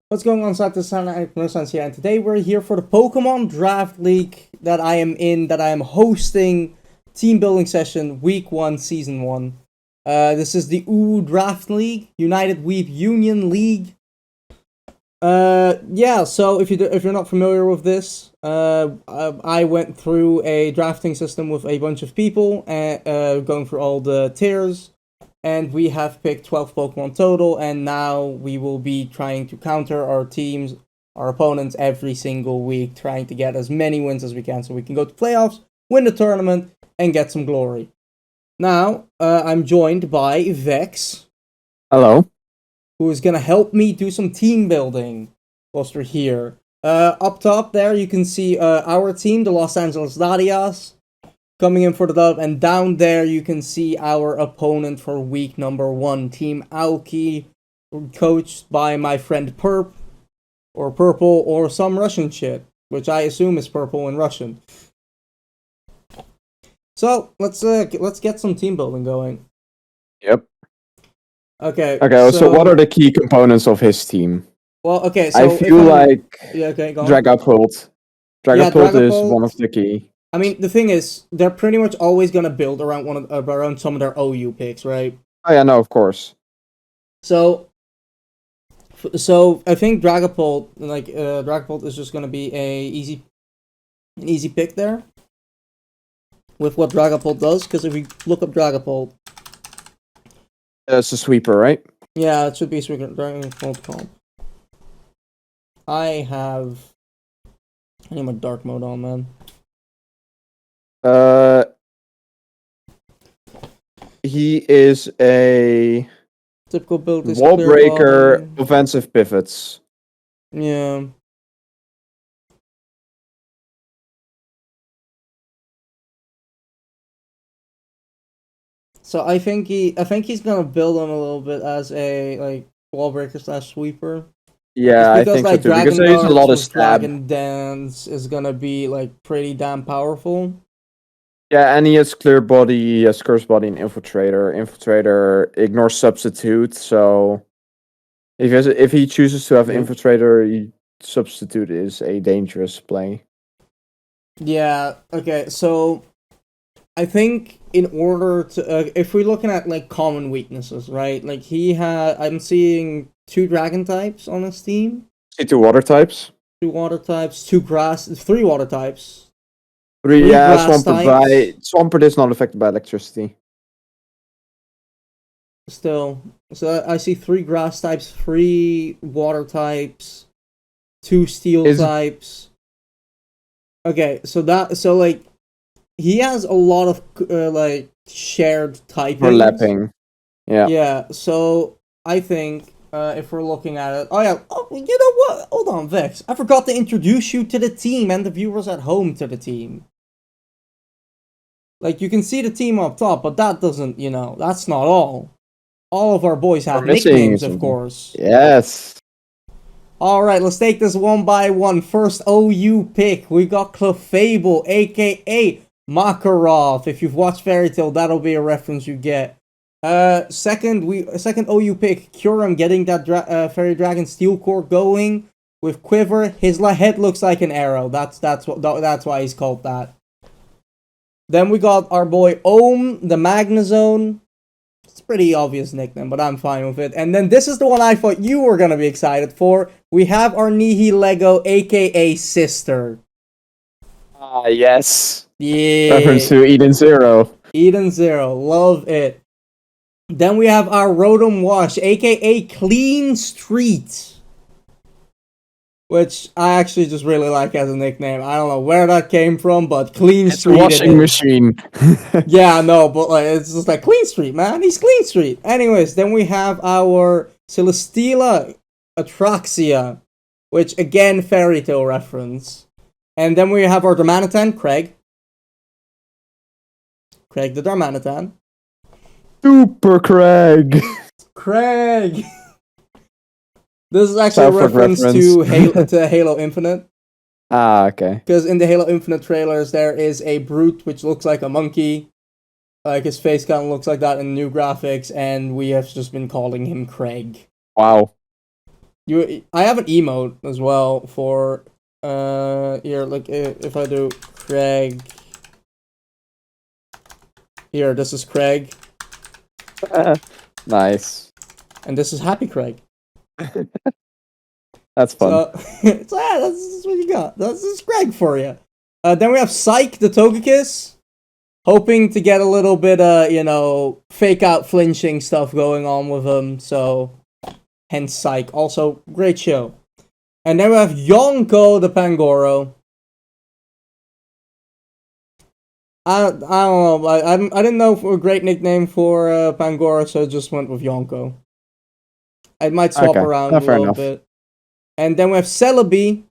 What's going on, Sat? This is Murscience here, and today we're here for the Pokemon Draft League that I am hosting team building session week 1, season 1. This is the UwU Draft League, United Weeb Union League. Yeah, so if you're not familiar with this, I went through a drafting system with a bunch of people, going through all the tiers. And we have picked 12 Pokemon total, and now we will be trying to counter our opponents every single week, trying to get as many wins as we can so we can go to playoffs, win the tournament, and get some glory. Now, I'm joined by Vex. Hello. Who is going to help me do some team building whilst we're here. Up top there, you can see our team, the Los Angeles Dadias, coming in for the dub, and down there you can see our opponent for week number 1, Team Aoki, coached by my friend Purple, or some Russian shit, which I assume is purple in Russian. So let's get some team building going. Yep. Okay. Okay. So what are the key components of his team? Well, okay. So I feel like go on. Dragapult. Dragapult is one of the key. I mean, the thing is, they're pretty much always gonna build around around some of their OU picks, right? Oh yeah, no, of course. So I think Dragapult is just gonna be an easy pick there with what Dragapult does. Because if we look up Dragapult, it's a sweeper, right? Yeah, it should be a sweeper. Dragapult comp. I need my dark mode on, man. He is a typical build. Wall breaker, offensive pivots. Yeah. So I think he's gonna build him a little bit as a wall breaker / sweeper. Yeah, I think so too. Because there's a lot of stab. Dragon Dance is gonna be pretty damn powerful. Yeah, and he has Clear Body, he has Curse Body, and Infiltrator. Infiltrator ignores Substitute, so if he chooses to have Infiltrator, Substitute is a dangerous play. Yeah. Okay. So I think in order to, if we're looking at common weaknesses, right? I'm seeing 2 Dragon types on his team. See 2 Water types. 2 Water types, 3 Water types. 3 Swampert is not affected by electricity. Still, so I see 3 grass types, 3 water types, 2 steel types. Okay, so he has a lot of shared typing. Overlapping. Yeah. Yeah. So I think if we're looking at it, you know what? Hold on, Vex. I forgot to introduce you to the team and the viewers at home to the team. You can see the team up top, but that doesn't, that's not all. All of our boys have nicknames, of course. Yes. Alright, let's take this one by one. First OU pick, we got Clefable, aka Makarov. If you've watched Fairy Tail, that'll be a reference you get. Second OU pick, Kyurem, getting that Fairy Dragon Steel Core going with Quiver. His head looks like an arrow. That's why he's called that. Then we got our boy Ohm, the Magnezone. It's a pretty obvious nickname, but I'm fine with it. And then this is the one I thought you were gonna be excited for. We have our Nihilego, aka Sister. Yes. Yeah. Reference to Eden Zero. Eden Zero, love it. Then we have our Rotom Wash, aka Clean Street. Which I actually just really like as a nickname. I don't know where that came from, but Clean Street. It's a washing machine. Yeah, no, but it's just Clean Street, man. He's Clean Street. Anyways, then we have our Celesteela Atraxia, which again, Fairy Tail reference. And then we have our Darmanitan, Craig. Craig the Darmanitan. Super Craig. Craig. This is actually a reference to Halo Infinite. Okay. Because in the Halo Infinite trailers, there is a brute which looks like a monkey. His face kind of looks like that in new graphics, and we have just been calling him Craig. Wow. I have an emote as well for here. Like if I do Craig. Here, this is Craig. Nice. And this is Happy Craig. That's fun. So, that's what you got. This is Craig for you. Then we have Psych, the Togekiss. Hoping to get a little bit, fake out flinching stuff going on with him. So, hence Psych. Also, great show. And then we have Yonko, the Pangoro. I don't know. I didn't know for a great nickname for Pangoro, so I just went with Yonko. I might swap around a little bit. And then we have Celebi,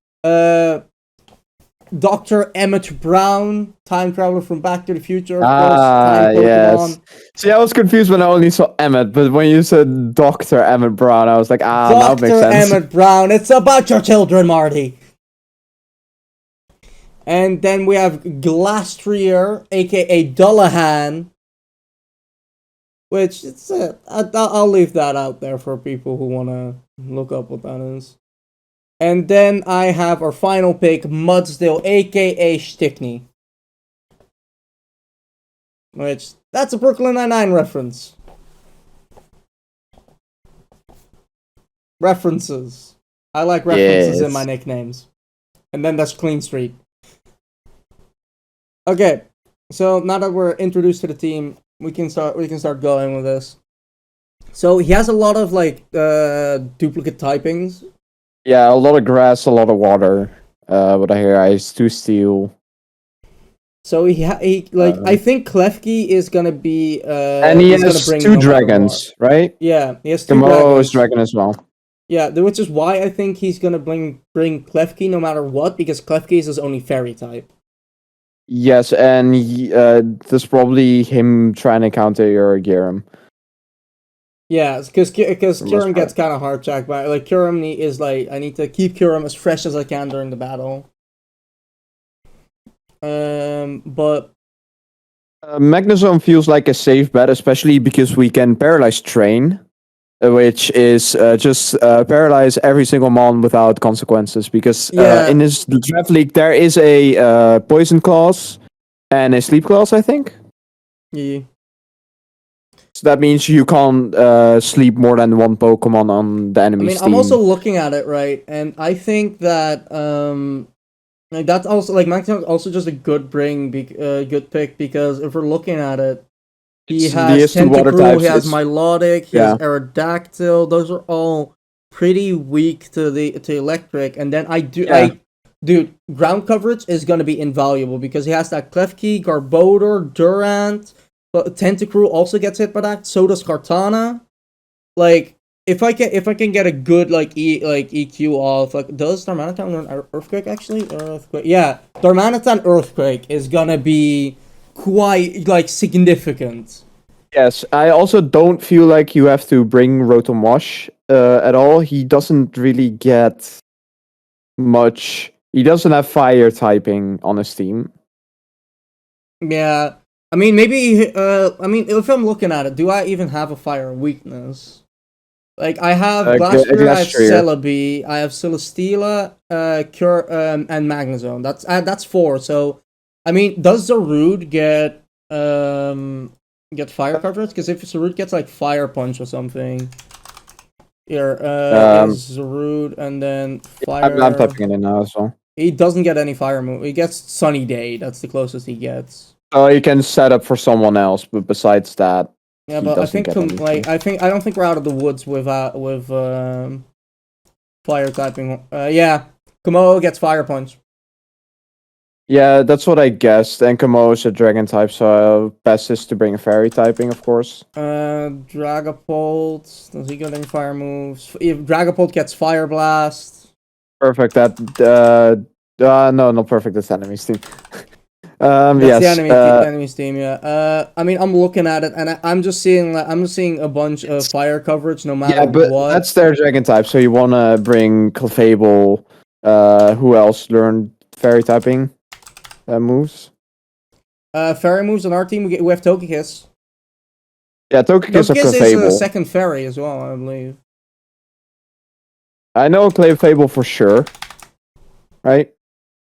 Dr. Emmett Brown, time traveler from Back to the Future, of course. Time Pokemon. Yes. See, I was confused when I only saw Emmett, but when you said Dr. Emmett Brown, I was like, now it makes sense. Dr. Emmett Brown, it's about your children, Marty. And then we have Glastrier, aka Dullahan, which it's I'll leave that out there for people who want to look up what that is. And then I have our final pick, Mudsdale, aka Stickney. Which, that's a Brooklyn Nine-Nine reference. References. I like references in my nicknames. And then that's Clean Street. Okay, so now that we're introduced to the team, we can start going with this. So he has a lot of duplicate typings. Yeah, a lot of grass, a lot of water. What I hear, Ice, 2 Steel. So I think Klefki is gonna be and he has 2 dragons, right? Yeah, he has 2 Kamo dragons. is dragon as well. Yeah, which is why I think he's gonna bring Klefki no matter what, because Klefki is his only fairy type. Yes, and there's probably him trying to counter your Gyurem. Yeah, because Kyurem gets kind of hard checked by Kyurem is I need to keep Kyurem as fresh as I can during the battle. But Magnezone feels like a safe bet, especially because we can paralyze Train, which is just paralyze every single mon without consequences. Because in this draft league there is a poison clause and a sleep clause, I think. Yeah. So that means you can't sleep more than 1 Pokemon on the enemy's team. I'm also looking at it, right, and I think that that's also Magnezone also just a good good pick, because if we're looking at it, he has Tentacruel, he has Milotic, he has Aerodactyl. Those are all pretty weak to electric, and then dude, ground coverage is gonna be invaluable because he has that Klefki, Garbodor, Durant. But Tentacruel also gets hit by that. So does Kartana. If I can get a good EQ off, does Darmanitan learn Earthquake actually? Earthquake, yeah. Darmanitan Earthquake is gonna be quite significant. Yes, I also don't feel like you have to bring Rotom Wash at all. He doesn't really get much. He doesn't have fire typing on his team. Yeah. I mean, maybe, if I'm looking at it, do I even have a fire weakness? I have Glastrier, I have Celebi, I have Celesteela, and Magnezone. That's 4, so, I mean, does Zarude get fire coverage? Because if Zarude gets, Fire Punch or something... Here, Zarude, and then Fire... I'm typing it in now as well. He doesn't get any fire move. He gets Sunny Day, that's the closest he gets. Oh, you can set up for someone else, but besides that, yeah. But I think I don't think we're out of the woods with fire typing. Yeah, Kamo gets Fire Punch. Yeah, that's what I guessed. And Kamo is a dragon type, so best is to bring a fairy typing, of course. Dragapult, does he get any fire moves? If Dragapult gets Fire Blast. Perfect. No, not perfect. That's enemy's team. That's the enemy's team. Yeah. I mean, I'm looking at it, and I'm just seeing a bunch of fire coverage, no matter what. That's their dragon type. So you wanna bring Clefable. Who else learned fairy typing moves? Fairy moves on our team. We have Togekiss. Yeah, Togekiss or Clefable. Is a second fairy as well, I believe. I know Clefable for sure. Right?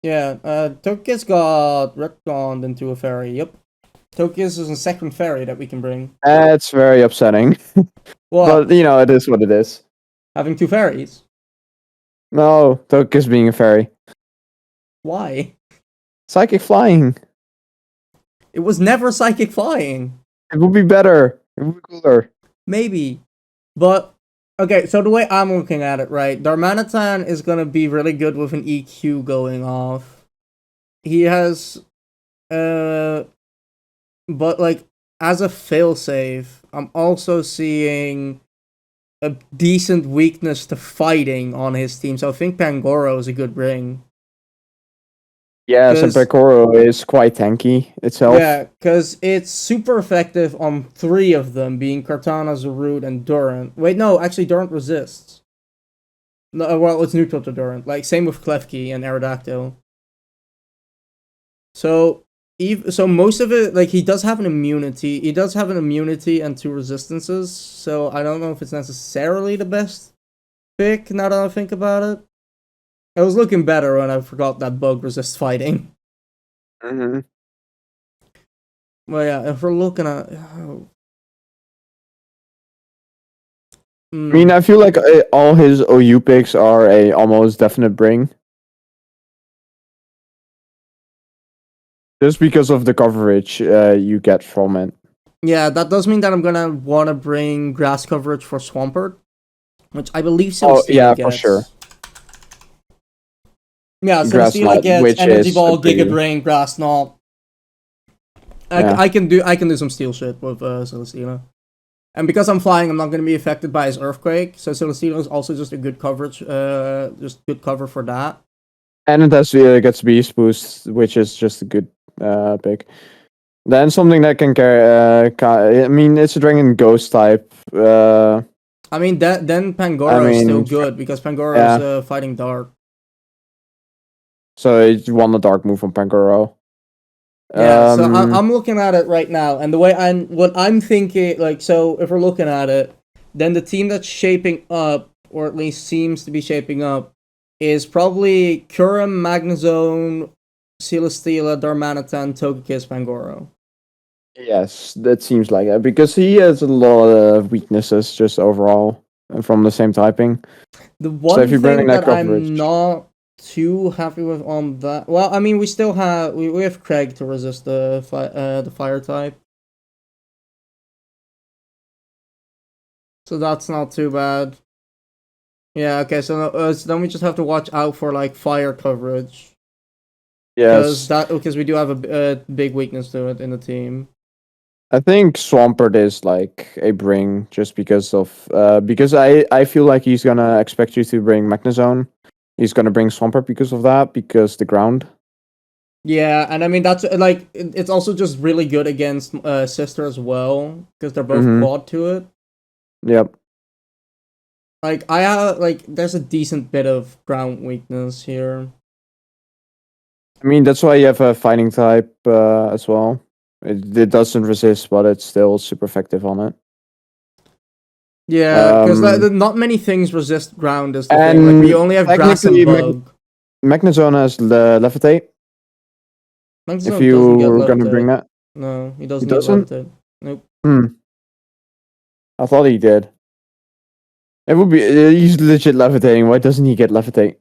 Yeah, Togekiss got retconned into a fairy, yep. Togekiss is a second fairy that we can bring. That's very upsetting. What? But, you know, it is what it is. Having two fairies? No, Togekiss being a fairy. Why? Psychic flying. It was never psychic flying. It would be better. It would be cooler. Maybe. But, okay, so the way I'm looking at it, right? Darmanitan is gonna be really good with an EQ going off. He has, but like, as a failsafe, I'm also seeing a decent weakness to fighting on his team, so I think Pangoro is a good bring. Yes, and 'Cause- Pekoro is quite tanky itself. Yeah, because it's super effective on 3 of them, being Kartana, Zarude, and Durant. Wait, no, actually Durant resists. No, well, it's neutral to Durant. Like, same with Klefki and Aerodactyl. So, so most of it, like, he does have an immunity. He does have an immunity and 2 resistances, so I don't know if it's necessarily the best pick, now that I think about it. It was looking better when I forgot that bug resists fighting. Mm-hmm. Well, yeah, if we're looking at... I mean, I feel like all his OU picks are a almost definite bring. Just because of the coverage you get from it. Yeah, that does mean that I'm gonna want to bring grass coverage for Swampert, which I believe Celesteela yeah, gets. for sure. Yeah, Grass Celesteela Knot, gets which Energy is Ball, a pretty- Giga Drain, Grass Knot. Yeah. I can do some steel shit with Celesteela. And because I'm flying, I'm not gonna be affected by his Earthquake, so Celesteela is also just a good coverage, just good cover for that. And it has gets Beast Boost, which is just a good pick. Then something that can carry. I mean, it's a Dragon Ghost type. I mean, then Pangoro is still good because Pangoro is fighting Dark. So you want the Dark move from Pangoro. Yeah, so I'm looking at it right now, and the way what I'm thinking, like, so if we're looking at it, then the team that's shaping up, or at least seems to be shaping up, is probably Kurum, Magnezone, Celesteela, Darmanitan, Togekiss, Pangoro. Yes, that seems like it because he has a lot of weaknesses just overall from the same typing. The one if you thing bring that coverage, I'm not too happy with on that, well, I mean, we still have we have Craig to resist the fire type, so that's not too bad. Yeah, okay, so then we just have to watch out for, like, fire coverage. yes, Because we do have a big weakness to it in the team. I think Swampert is like a bring just because of because I feel like he's gonna expect you to bring Magnezone. He's gonna bring Swampert because of that, because the ground. Yeah, and I mean, that's, like, it's also just really good against Sister as well, because they're both quad to it. Yep. Like, there's a decent bit of ground weakness here. I mean, that's why you have a fighting type as well. It doesn't resist, but it's still super effective on it. Yeah, because not many things resist ground is the thing. Like, we only have grass and bug. Magnezone has levitate. Magnezone If you doesn't get were gonna levitate. bring that, No, he doesn't, he doesn't? get levitate. Nope. I thought he did. It would be he's legit levitating. Why doesn't he get levitate?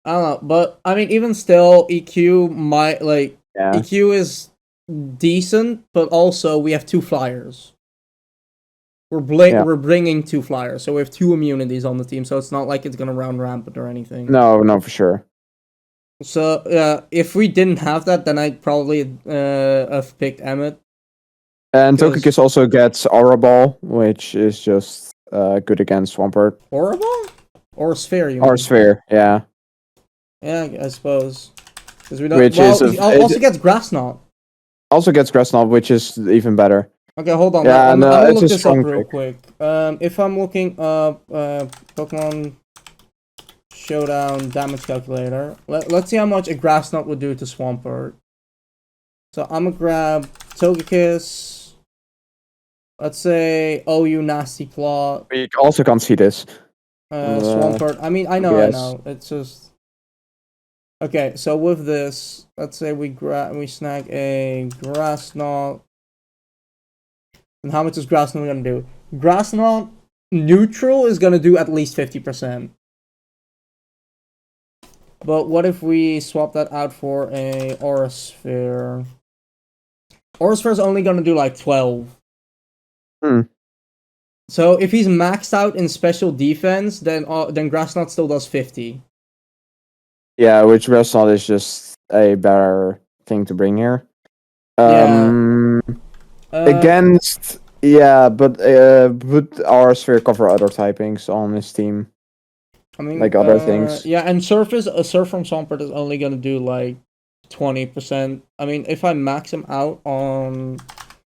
I don't know, but I mean, even still, EQ might, like, Yeah. EQ is decent, but also we have 2 flyers. We're bringing 2 flyers, so we have 2 immunities on the team, so it's not like it's gonna round rampant or anything. No, for sure. So, if we didn't have that, then I'd probably have picked Emmet. And Togekiss also gets Aura Ball, which is just good against Swampert. Aura Ball? Or Sphere, you mean? Or Sphere, yeah. Yeah, I suppose. Because we don't. Which he also gets Grass Knot. Also gets Grass Knot, which is even better. Okay, hold on. Yeah, I'm gonna look it's a this up strong real pick. quick. If I'm looking up Pokemon Showdown damage calculator, let's see how much a Grass Knot would do to Swampert. So I'm gonna grab Togekiss. Let's say OU Nasty Claw. You also can't see this. Swampert. I mean, I know. Yes. It's just okay. So with this, let's say we snag a grass knot. And how much is grass knot gonna do? Grass knot neutral is gonna do at least 50%. But what if we swap that out for a Aura Sphere? Aura Sphere is only gonna do like 12. So if he's maxed out in special defense, then Grass Knot still does 50. Yeah, which Grass Knot is just a better thing to bring here. Against but would our sphere cover other typings on his team? I mean, like other things. Yeah, and Surf from Swampert is only gonna do like 20%. I mean, if I max him out on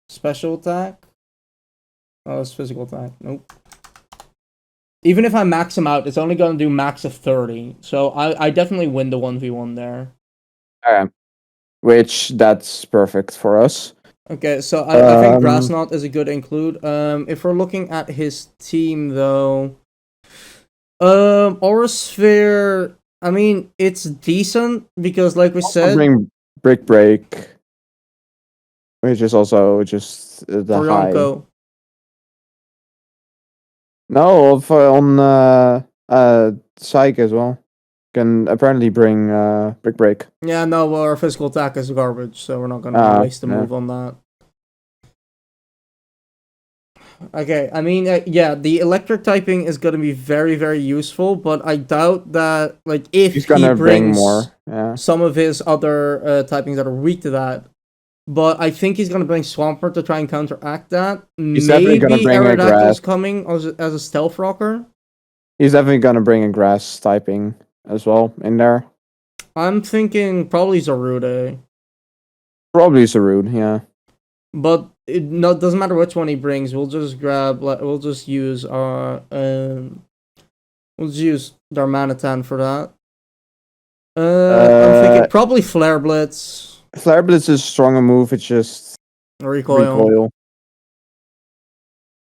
special attack, oh, it's physical attack. Nope. Even if I max him out, it's only gonna do max of 30. So I definitely win the 1v1 there. Okay. Which that's perfect for us. Okay, so I think Grass Knot is a good include. If we're looking at his team though, Aura Sphere, I mean, it's decent because, like we said, bring Brick Break, which is also just the high. No, on Psych as well. Can apparently bring Brick Break. Yeah, no, well, our physical attack is garbage, so we're not gonna waste a move on that. Okay, I mean, yeah, the electric typing is gonna be very, very useful, but I doubt that, like, if he's gonna bring more, some of his other typings that are weak to that. But I think he's gonna bring Swampert to try and counteract that. He's definitely gonna bring Aerodactyl's coming as a stealth rocker. He's definitely gonna bring a grass typing as well in there. I'm thinking probably Zarude. Probably Zarude, yeah. But it doesn't matter which one he brings. We'll just we'll just use Darmanitan for that. I'm thinking probably Flare Blitz. Flare Blitz is a stronger move. It's just recoil.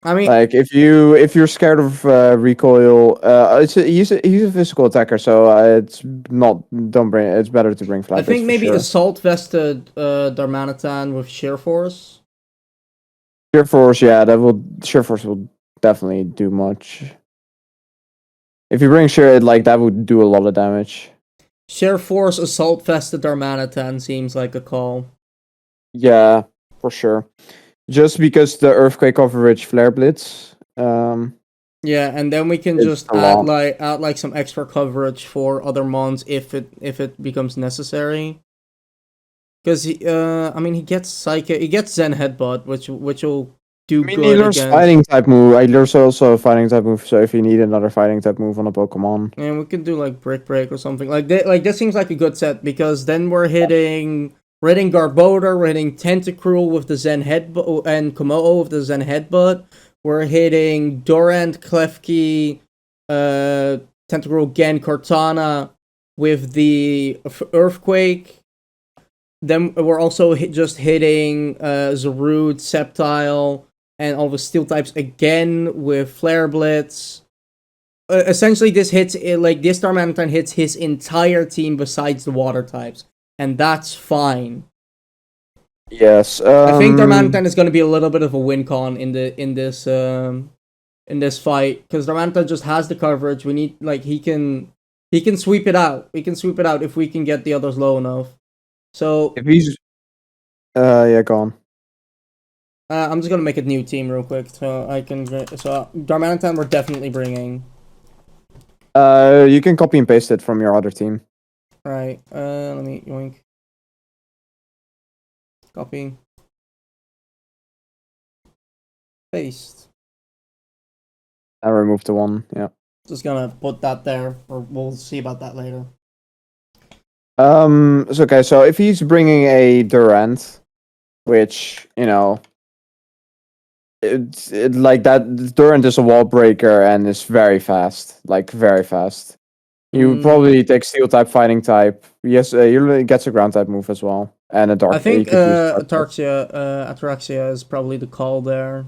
I mean, like if you're scared of recoil, he's a physical attacker, so it's not. Don't bring it. It's better to bring Flare Blitz. I think maybe Assault Vested Darmanitan with Sheer Force. Sheer Force, yeah, Sheer Force will definitely do much. If you bring Sheer, that would do a lot of damage. Sheer Force, Assault Vested Darmanitan seems like a call. Yeah, for sure. Just because the Earthquake coverage Flare Blitz. Yeah, and then we can just add some extra coverage for other mons if it becomes necessary. Because I mean, he gets Psychic, he gets Zen Headbutt, which will do good against. Fighting type move. There's also a fighting type move. So if you need another fighting type move on a Pokemon, and we can do like Brick Break or something like that. Like this seems like a good set because then we're hitting Garbodor, we're hitting Tentacruel with the Zen Headbutt, and Komodo with the Zen Headbutt. We're hitting Durant, Klefki, Tentacruel, Gen, Cortana with the Earthquake. Then we're also just hitting Zarude, Sceptile, and all the Steel types again with Flare Blitz. Essentially, this Darmanitan hits his entire team besides the Water types, and that's fine. Yes, I think Darmanitan is going to be a little bit of a win con in this fight because Darmanitan just has the coverage. We need he can sweep it out. We can sweep it out if we can get the others low enough. So if he's yeah, go on. I'm just gonna make a new team real quick so I can. So Darmanitan we're definitely bringing. You can copy and paste it from your other team. Right. Let me yoink. Copy. Paste. I removed the one. Yeah. Just gonna put that there, or we'll see about that later. It's okay. So if he's bringing a Durant, which that Durant is a wall breaker and is very fast, very fast. You probably take Steel type, Fighting type. Yes, he gets a Ground type move as well, and a Dark. I think Ataraxia is probably the call there.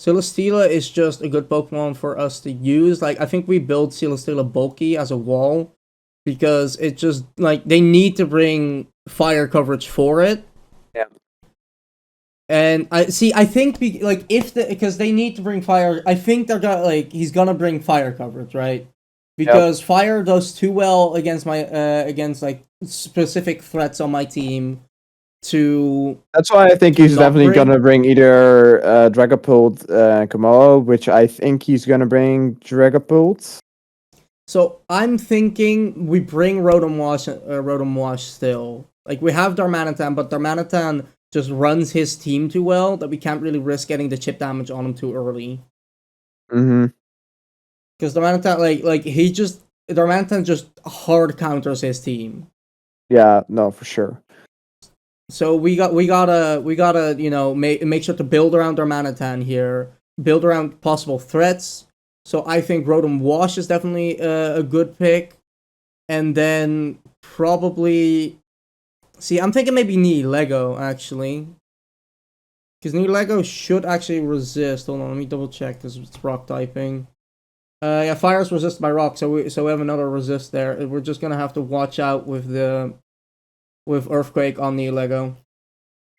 Celesteela is just a good Pokemon for us to use. Like, I think we build Celesteela bulky as a wall because it just, like, they need to bring fire coverage for it. Yeah. And I think, because they need to bring fire, I think he's gonna bring fire coverage, right? Because fire does too well against against, like, specific threats on my team to... That's why I think he's definitely gonna bring either Dragapult Komodo, which I think he's gonna bring Dragapult. So I'm thinking we bring Rotom Wash still. Like, we have Darmanitan, but Darmanitan just runs his team too well that we can't really risk getting the chip damage on him too early. Mm-hmm. Because Darmanitan, Darmanitan just hard counters his team. Yeah, no, for sure. So we gotta make sure to build around Darmanitan here, build around possible threats. So I think Rotom Wash is definitely a good pick, and then probably I'm thinking maybe Lego actually, because Lego should actually resist. Hold on, let me double check because it's rock typing. Yeah, fires resist by rock, so we have another resist there. We're just gonna have to watch out with Earthquake on Lego.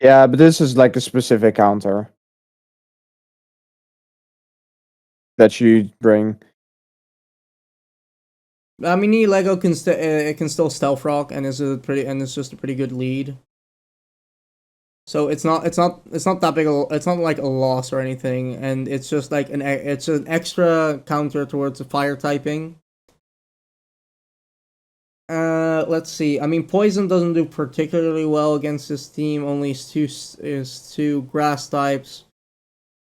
Yeah, but this is like a specific counter that you bring. I mean, Lego can still Stealth Rock and it's just a pretty good lead. So it's not that big. It's not like a loss or anything, and it's just like an extra counter towards the fire typing. Let's see. I mean, Poison doesn't do particularly well against this team. Only is two grass types.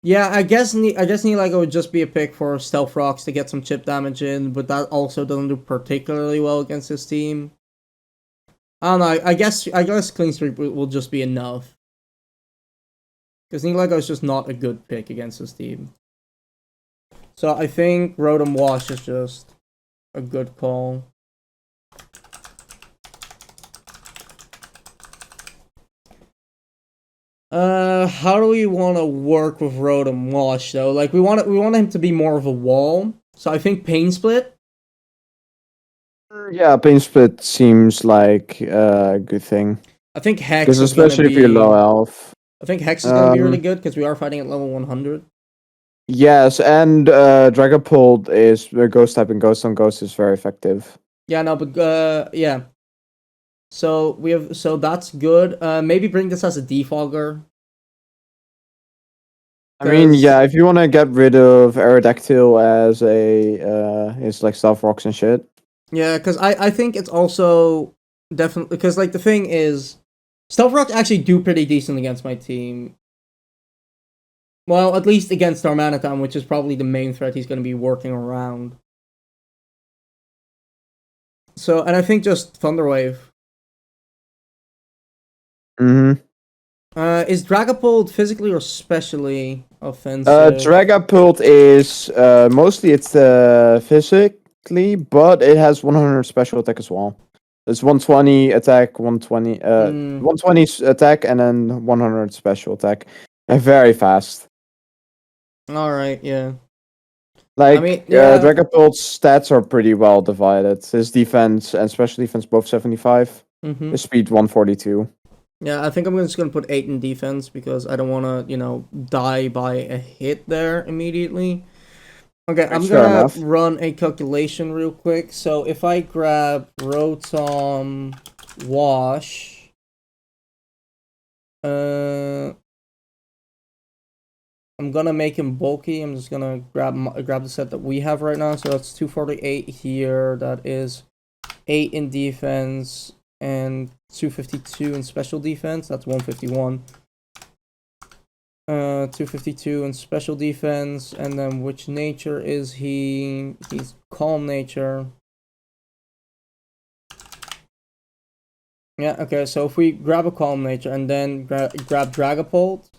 Yeah, I guess Nihilego would just be a pick for Stealth Rocks to get some chip damage in, but that also doesn't do particularly well against this team. I don't know. I guess Clean Sweep will just be enough. Because Nihilego is just not a good pick against this team. So I think Rotom Wash is just a good call. How do we want to work with Rotom Wash though? Like, we want him to be more of a wall. So I think Pain Split. Yeah, Pain Split seems like a good thing. I think Hex because especially if you're low health. I think Hex is gonna be really good because we are fighting at level 100. Yes, and Dragapult is Ghost type, and Ghost on Ghost is very effective. Yeah, no, but yeah. So that's good. Maybe bring this as a defogger. I mean, yeah, if you want to get rid of Aerodactyl as it's like Stealth Rocks and shit. Yeah, because I think it's also definitely, because, like, the thing is, Stealth Rocks actually do pretty decent against my team. Well, at least against Darmanitan, which is probably the main threat he's going to be working around. So, and I think just Thunder Wave. Mm-hmm. Is Dragapult physically or specially offensive? Dragapult is mostly physically, but it has 100 special attack as well. It's 120 attack, 120 attack, and then 100 special attack. And very fast. Alright, yeah. Like, I mean, yeah. Dragapult's stats are pretty well divided. His defense and special defense both 75. Mm-hmm. His speed 142. Yeah, I think I'm just going to put 8 in defense because I don't want to, die by a hit there immediately. Okay, I'm going to run a calculation real quick. So if I grab Rotom Wash, I'm going to make him bulky. I'm just going to grab the set that we have right now. So that's 248 here. That is 8 in defense and 252 in special defense. That's 151. 252 in special defense, and then which nature is he? He's calm nature. Yeah, okay, so if we grab a calm nature and then grab Dragapult,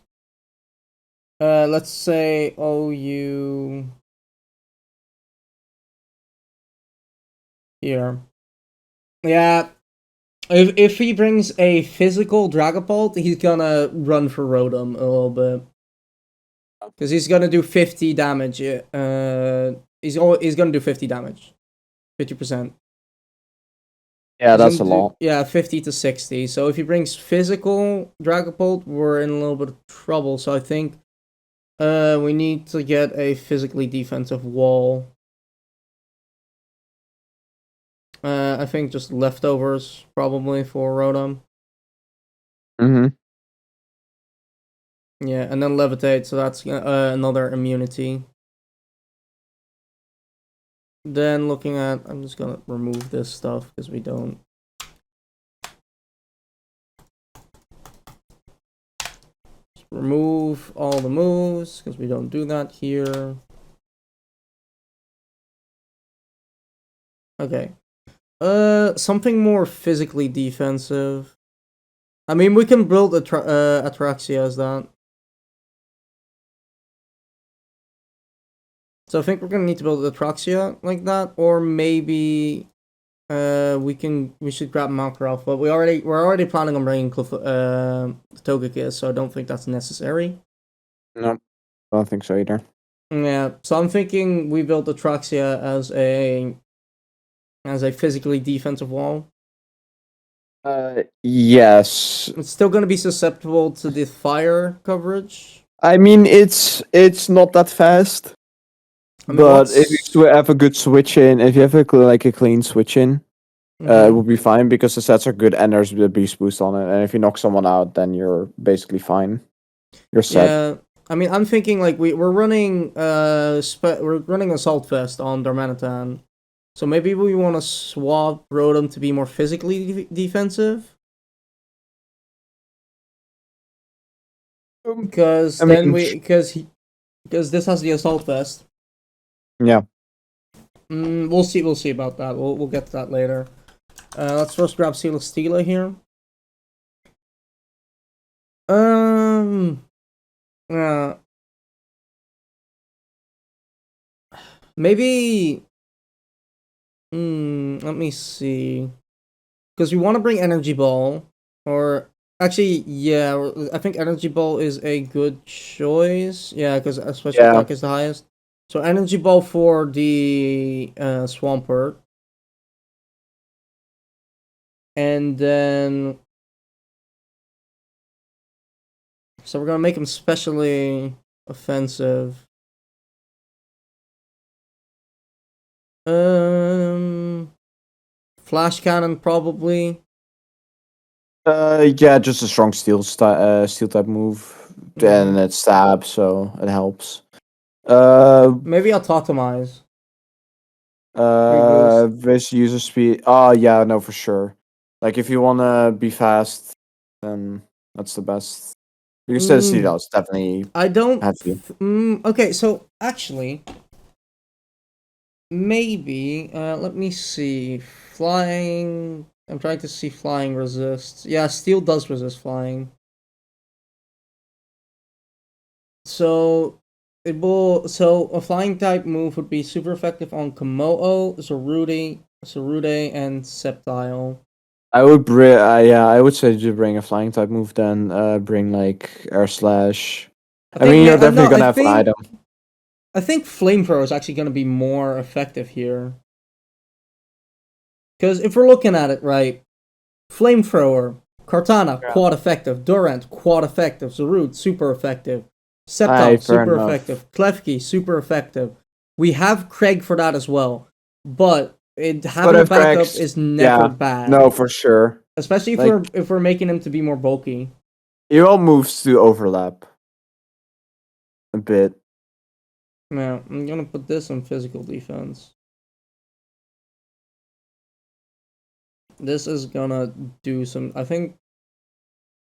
let's say OU here. Yeah. If he brings a physical Dragapult, he's gonna run for Rotom a little bit. Because he's gonna do 50 damage. He's gonna do 50 damage. 50%. Yeah, that's a lot. Yeah, 50 to 60. So if he brings physical Dragapult, we're in a little bit of trouble. So I think we need to get a physically defensive wall. I think just leftovers probably for Rotom. Mm-hmm. Yeah, and then Levitate, so that's another immunity. Then looking at, I'm just gonna remove this stuff because we don't. Just remove all the moves because we don't do that here. Okay. Something more physically defensive. I mean, we can build Atraxia as that. So I think we're gonna need to build Atraxia like that, or maybe we should grab Makarov, but we're already planning on bringing Togekiss, so I don't think that's necessary. No, I don't think so either. Yeah, so I'm thinking we build Atraxia as a physically defensive wall. Yes. It's still gonna be susceptible to the fire coverage. I mean, it's not that fast. I mean, But if you have a good switch in, if you have a clean switch in, it will be fine because the sets are good and there's a beast boost on it. And if you knock someone out, then you're basically fine. You're set. Yeah, I mean, I'm thinking like we're running we're running Assault Vest on Darmanitan, so maybe we want to swap Rotom to be more physically defensive. Because because this has the Assault Vest. Yeah. We'll see about that. We'll get to that later. Let's first grab Celesteela here. Maybe. Let me see. Because we want to bring Energy Ball, or actually, yeah, I think Energy Ball is a good choice. Yeah, because special attack is the highest. So Energy Ball for the Swampert. And then... So we're gonna make him specially offensive. Flash Cannon probably. Yeah, just a strong steel type move, and it's stab, so it helps. Maybe I'll Totemize. This user speed. Oh yeah, no, for sure. Like if you wanna be fast, then that's the best. You can still see those definitely. I don't. Have to. Okay, so actually, maybe. Let me see. Flying. I'm trying to see flying resists. Yeah, steel does resist flying. So it will. So a flying type move would be super effective on Komodo, Sarude, and Sceptile. I would bring. Yeah, I would say to bring a flying type move. Then bring like Air Slash. I mean, you're definitely gonna have an item. I think Flamethrower is actually gonna be more effective here. Because if we're looking at it right, Flamethrower, Kartana, quad effective, Durant, quad effective, Zarude, super effective, Sceptile, super effective, Klefki, super effective. We have Craig for that as well, but having a backup is never bad. No, for sure. Especially if we're making him to be more bulky. He all moves to overlap a bit. Now I'm gonna put this on physical defense. This is gonna do some. I think.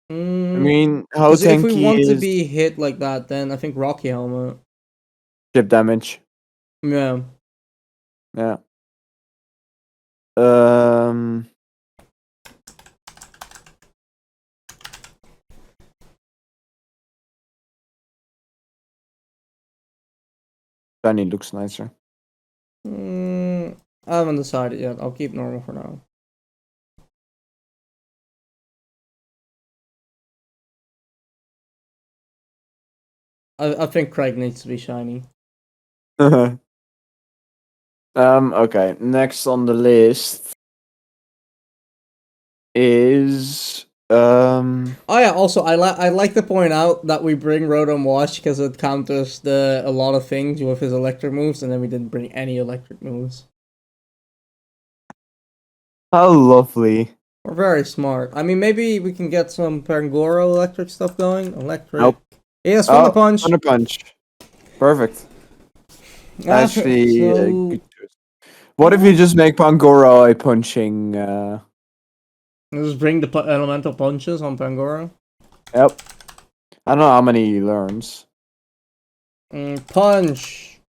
I mean, how tanky if we want to be hit like that, then I think Rocky Helmet. Chip damage. Yeah. Yeah. Shiny looks nicer. I haven't decided yet. I'll keep normal for now. I think Craig needs to be shiny. Okay. Next on the list is Oh yeah. Also, I like to point out that we bring Rotom Wash because it counters a lot of things with his electric moves, and then we didn't bring any electric moves. how lovely. We're very smart. I mean, maybe we can get some Pangoro electric stuff going. Electric. Nope. Yes, Thunder Punch. Thunder Punch. Perfect. Actually, good choice. What if you just make Pangoro a punching? Just bring the elemental punches on Pangoro. Yep. I don't know how many he learns. Punch.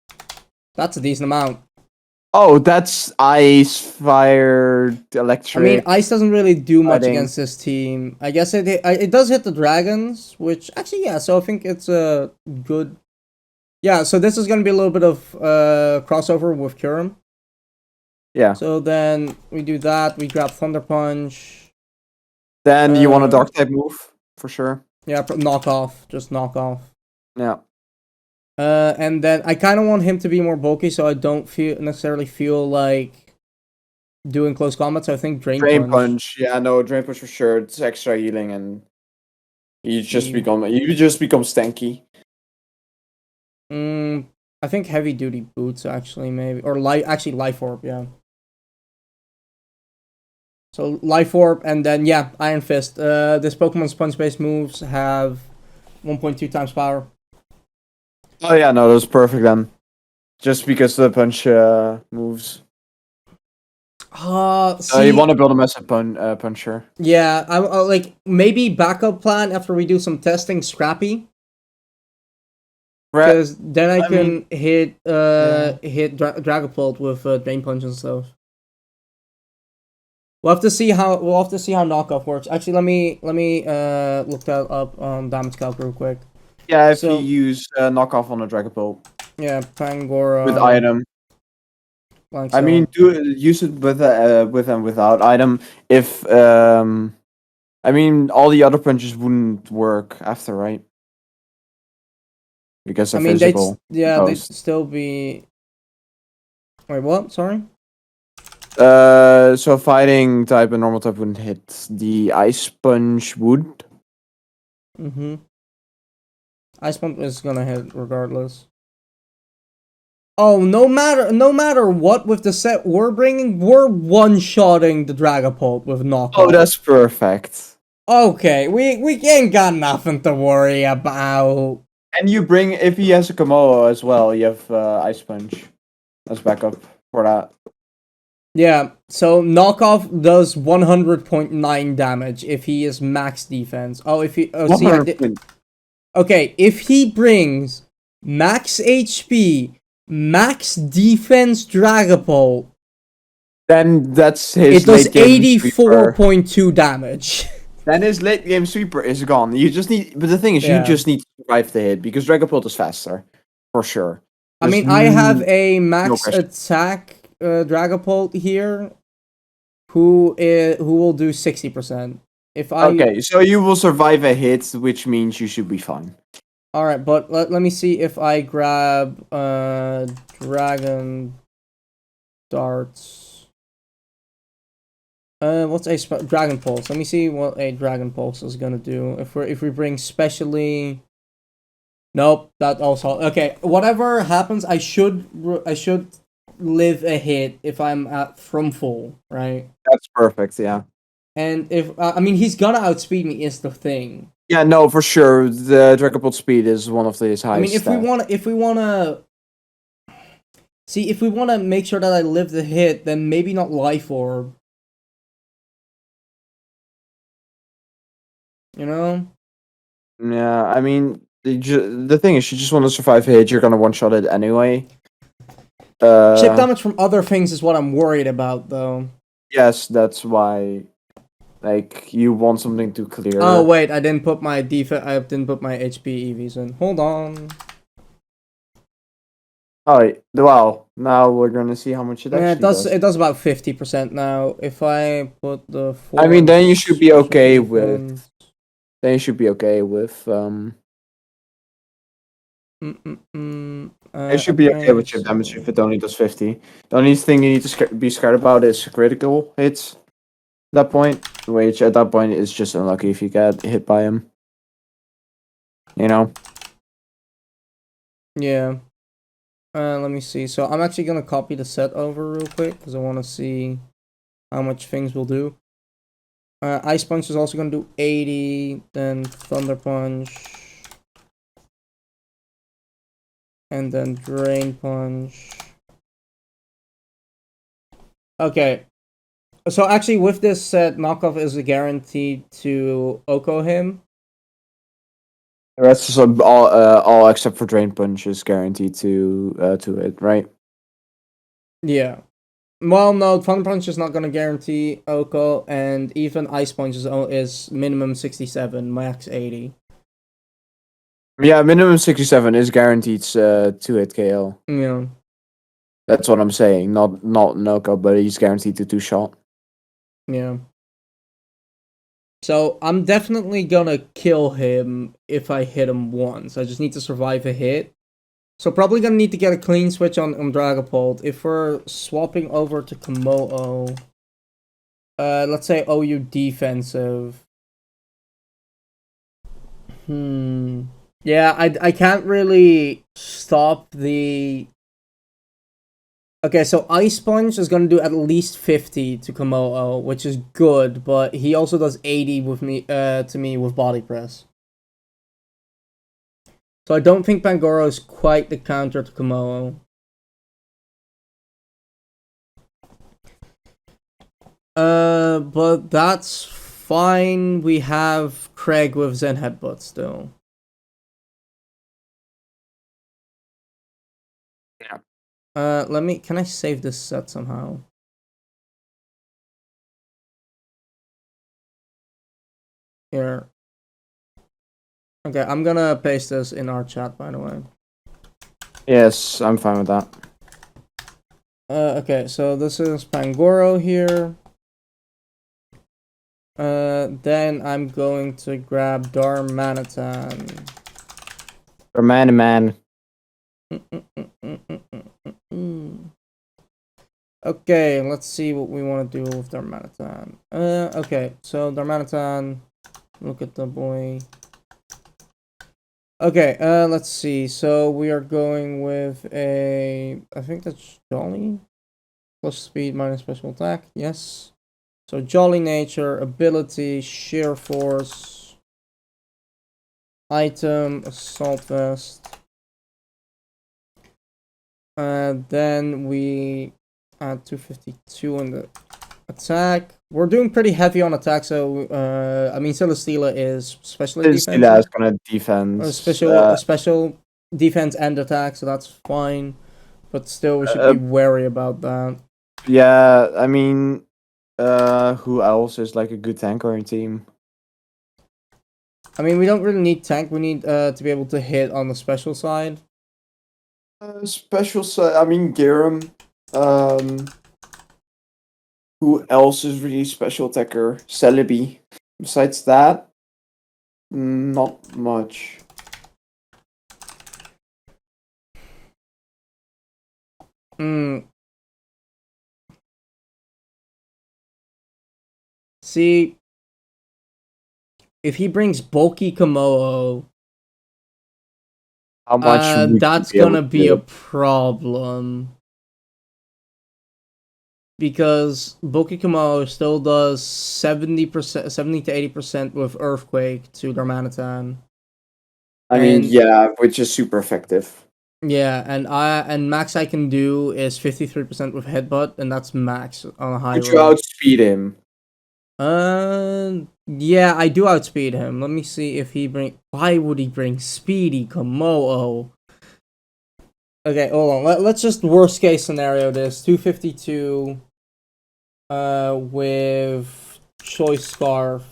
That's a decent amount. Oh, that's ice, fire, electric. I mean, ice doesn't really do much fighting. against this team. I guess it does hit the dragons, which actually, yeah. So I think it's a good. Yeah, so this is gonna be a little bit of crossover with Kyurem. Yeah. So then we do that. We grab Thunder Punch. Then you want a dark type move for sure. Yeah, knock off. Just knock off. Yeah. And then I kind of want him to be more bulky, so I don't necessarily feel like doing close combat. So I think Drain Punch. Yeah, no, Drain Punch for sure. It's extra healing, and you just become stanky. I think Heavy Duty Boots actually maybe, or Life Orb. Yeah. So Life Orb, and then yeah, Iron Fist. This Pokemon's punch-based moves have 1.2 times power. Oh yeah, no, that was perfect then. Just because the punch moves. You want to build a massive puncher. Yeah, I like maybe backup plan after we do some testing. Scrappy. Because then I can hit Dragapult with Drain Punch and stuff. We'll have to see how knockoff works. Actually, let me look that up on Damage Calc real quick. Yeah, if you use knockoff on a Dragapult. Yeah, Pangoro with item. Like so. I mean, use it with and without item. If I mean, all the other punches wouldn't work after, right? Because they're physical. They'd still be. Wait, what? Sorry. So fighting type and normal type wouldn't hit. The Ice Punch would. Ice Punch is gonna hit regardless. Oh, no matter what with the set we're bringing, we're one-shotting the Dragapult with knockoff. Oh, that's perfect. Okay, we ain't got nothing to worry about. And you bring, if he has a Komodo as well, you have Ice Punch as backup for that. Yeah, so knockoff does 100.9 damage if he is max defense. Oh, if he okay, if he brings max HP, max defense Dragapult, then that's his. It does 84.2 damage. Then his late game sweeper is gone. You just need, but the thing is, you just need to survive the hit because Dragapult is faster, for sure. I mean, I have a max attack Dragapult here, who will do 60%. Okay, so you will survive a hit, which means you should be fine. All right, but let me see if I grab Dragon Darts. What's a Dragon Pulse? Let me see what a Dragon Pulse is gonna do. If we bring specially. Nope, that also okay. Whatever happens, I should live a hit if I'm at from full, right? That's perfect, yeah. And if I mean he's gonna outspeed me is the thing. Yeah, no, for sure. The Dragapult speed is one of his highest. I mean, if we wanna make sure that I live the hit, then maybe not Life Orb. You know? Yeah, I mean, the thing is, you just want to survive a hit. You're gonna one-shot it anyway. Chip damage from other things is what I'm worried about, though. Yes, that's why. Like, you want something to clear. Oh wait, I didn't put my HP EVs in. Hold on. Alright, well, now we're gonna see how much it actually does. It does about 50% now. If I put the. I mean, then you should be okay with. Then you should be okay with It should be okay with chip damage if it only does 50. The only thing you need to be scared about is critical hits. At that point, which at that point is just unlucky if you get hit by him. You know? Yeah. Let me see. So I'm actually gonna copy the set over real quick because I want to see how much things will do. Ice Punch is also gonna do 80. Then Thunder Punch. And then Drain Punch. Okay. So actually with this set, knockoff is guaranteed to Oko him. The rest is all except for Drain Punch is guaranteed to it, right? Yeah. Well, no, Thunder Punch is not gonna guarantee Oko, and even Ice Punch is minimum 67, max 80. Yeah, minimum 67 is guaranteed to hit KO. Yeah. That's what I'm saying. Not Noko, but he's guaranteed to 2-shot. Yeah. So I'm definitely gonna kill him if I hit him once. I just need to survive a hit. So probably gonna need to get a clean switch on Dragapult. If we're swapping over to Komodo, let's say OU defensive. Yeah, I can't really stop the. Okay, so Ice Punch is gonna do at least 50 to Komodo, which is good, but he also does 80 with me to me with Body Press. So I don't think Pangoro is quite the counter to Komodo. But that's fine. We have Craig with Zen Headbutt still. Yeah. Can I save this set somehow? Here. Okay, I'm gonna paste this in our chat, by the way. Yes, I'm fine with that. Okay, so this is Pangoro here. Then I'm going to grab Darmanitan. Man. Okay, let's see what we want to do with Darmanitan. Okay, so Darmanitan, look at the boy. Okay, let's see. So we are going with I think that's Jolly. Plus speed minus special attack, yes. So Jolly Nature, ability, Sheer Force, item, Assault Vest. Then we add 252 in the attack. We're doing pretty heavy on attack, so I mean Celesteela is specially defense. Celesteela is gonna defense. Special defense and attack, so that's fine. But still, we should be wary about that. Yeah, I mean, who else is like a good tank on your team? I mean, we don't really need tank. We need to be able to hit on the special side. Special side. I mean, Garum. Who else is really special attacker? Celebi. Besides that, not much. See, if he brings bulky Komodo, How much? that's gonna be a problem. Because bulky Komodo still does 70%, 70 to 80% with Earthquake to Darmanitan. I mean, yeah, which is super effective. Yeah, and max I can do is 53% with Headbutt, and that's max on a high roll. Would you outspeed him? Yeah, I do outspeed him. Let me see if he why would he bring Speedy Komodo? Okay, hold on. Let's just worst case scenario this 252 with Choice Scarf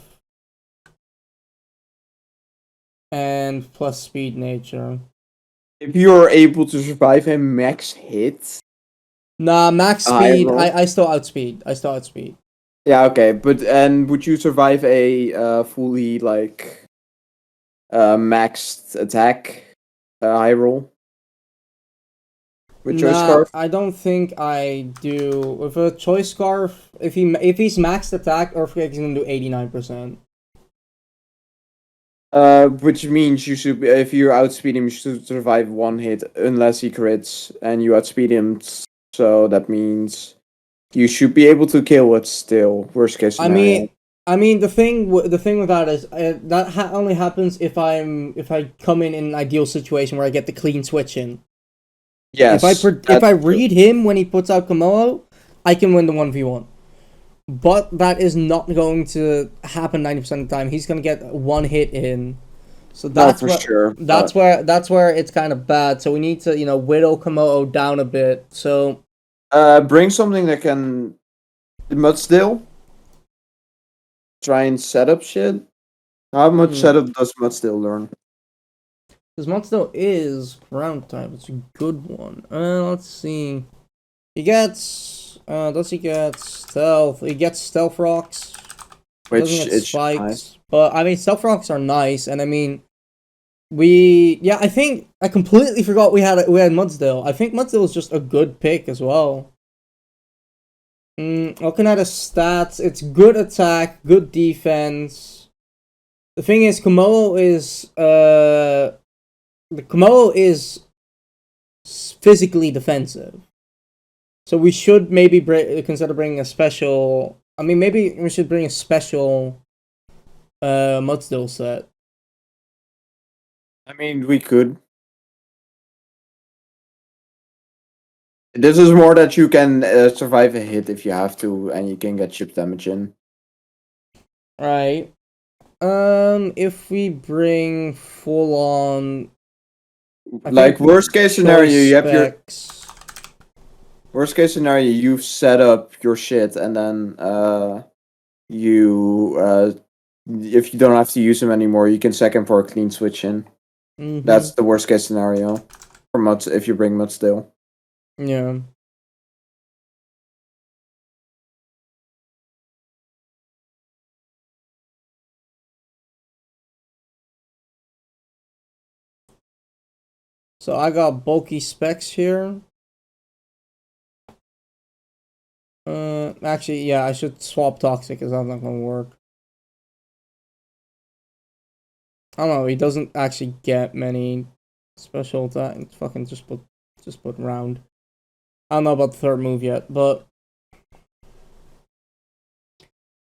and plus Speed Nature. If you're able to survive him max hit. Nah, max speed. I still outspeed. Yeah, okay, and would you survive a fully like maxed attack high roll? With Choice Nah, Scarf? I don't think I do. With a Choice Scarf, if he's maxed attack, Earthquake is gonna do 89%. Which means you should, if you outspeed him, you should survive one hit unless he crits, and you outspeed him. So that means you should be able to kill it still. Worst case scenario. I mean, the thing with that is that only happens if I come in an ideal situation where I get the clean switch in. Yes. If I read him when he puts out Komodo, I can win the 1v1. But that is not going to happen 90% of the time. He's gonna get one hit in. So that's sure. That's where it's kind of bad. So we need to, whittle Komodo down a bit. So bring something that can Mudstill. Try and set up shit. How much setup does Mudstill learn? Because Mudstill is ground type. It's a good one. Let's see. He gets. Does he get stealth? He gets stealth rocks. Which Doesn't get is spikes. nice. But I mean, stealth rocks are nice, and I mean, I think I completely forgot we had Mudstill. I think Mudstill is just a good pick as well. Looking at his stats, it's good attack, good defense. The thing is, Komodo is physically defensive. So we should maybe consider bringing a special. I mean, maybe we should bring a special Mudstill set. I mean, we could. This is more that you can survive a hit if you have to, and you can get chip damage in. Right. If we bring full on, like worst case scenario, you have your worst case scenario. You've set up your shit, and then if you don't have to use them anymore, you can second for a clean switch in. That's the worst case scenario for if you bring Mudstill. Yeah. So I got bulky specs here. Actually, yeah, I should swap Toxic because that's not gonna work. I don't know. He doesn't actually get many special attacks. Fucking just put round. I don't know about the third move yet, but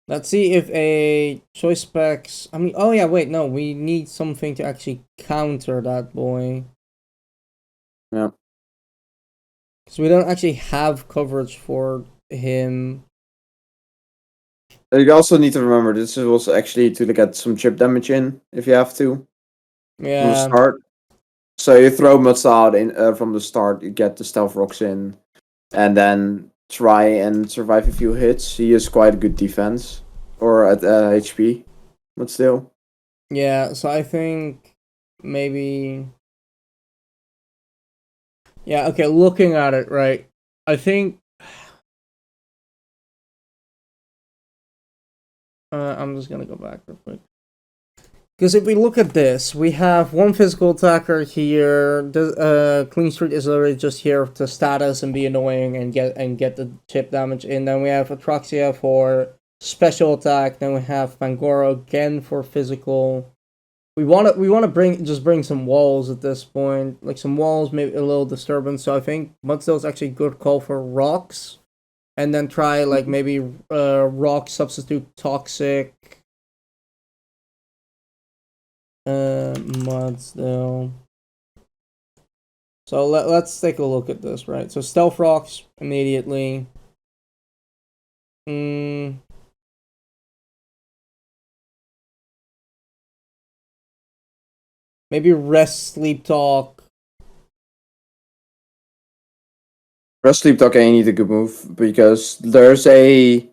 let's see if a choice specs. I mean, oh yeah, wait, no, we need something to actually counter that boy. Yeah. Because we don't actually have coverage for him. You also need to remember this is also actually to get some chip damage in if you have to. Yeah. From the start. So you throw Mudstill out in from the start, you get the stealth rocks in, and then try and survive a few hits. He is quite a good defense or at HP, but still. Yeah. So I think maybe. Yeah. Okay. Looking at it, right. I think. I'm just gonna go back real quick. Because if we look at this, we have one physical attacker here. The Clean Street is literally just here to status and be annoying and get the chip damage in. Then we have Atraxia for special attack. Then we have Pangoro again for physical. We want to bring some walls at this point, like some walls, maybe a little disturbance. So I think Mudstill is actually a good call for rocks, and then try like maybe rock substitute toxic. Mudstill. So let's take a look at this, right? So stealth rocks immediately. Maybe rest, sleep talk. Rest, sleep talk ain't need a good move because there's a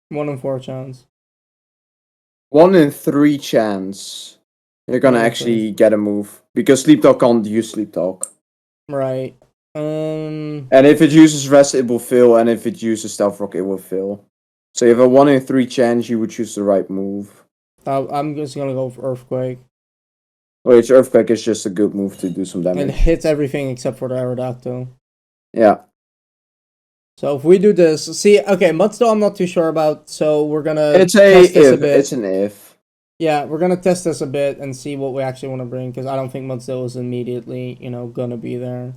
1 in 4 chance. 1 in 3 chance you're gonna actually get a move because sleep talk can't use sleep talk. Right. And if it uses rest, it will fail, and if it uses stealth rock, it will fail. So you have a 1 in 3 chance you would choose the right move. I'm just gonna go for earthquake. Which Earthquake is just a good move to do some It damage. hits everything except for the Aerodactyl. Yeah. So if we do this, see, okay, Mudstone I'm not too sure about, so we're gonna It's test this a if. bit. It's an if. Yeah, we're gonna test this a bit and see what we actually want to bring, because I don't think Mudstone is immediately, gonna be there.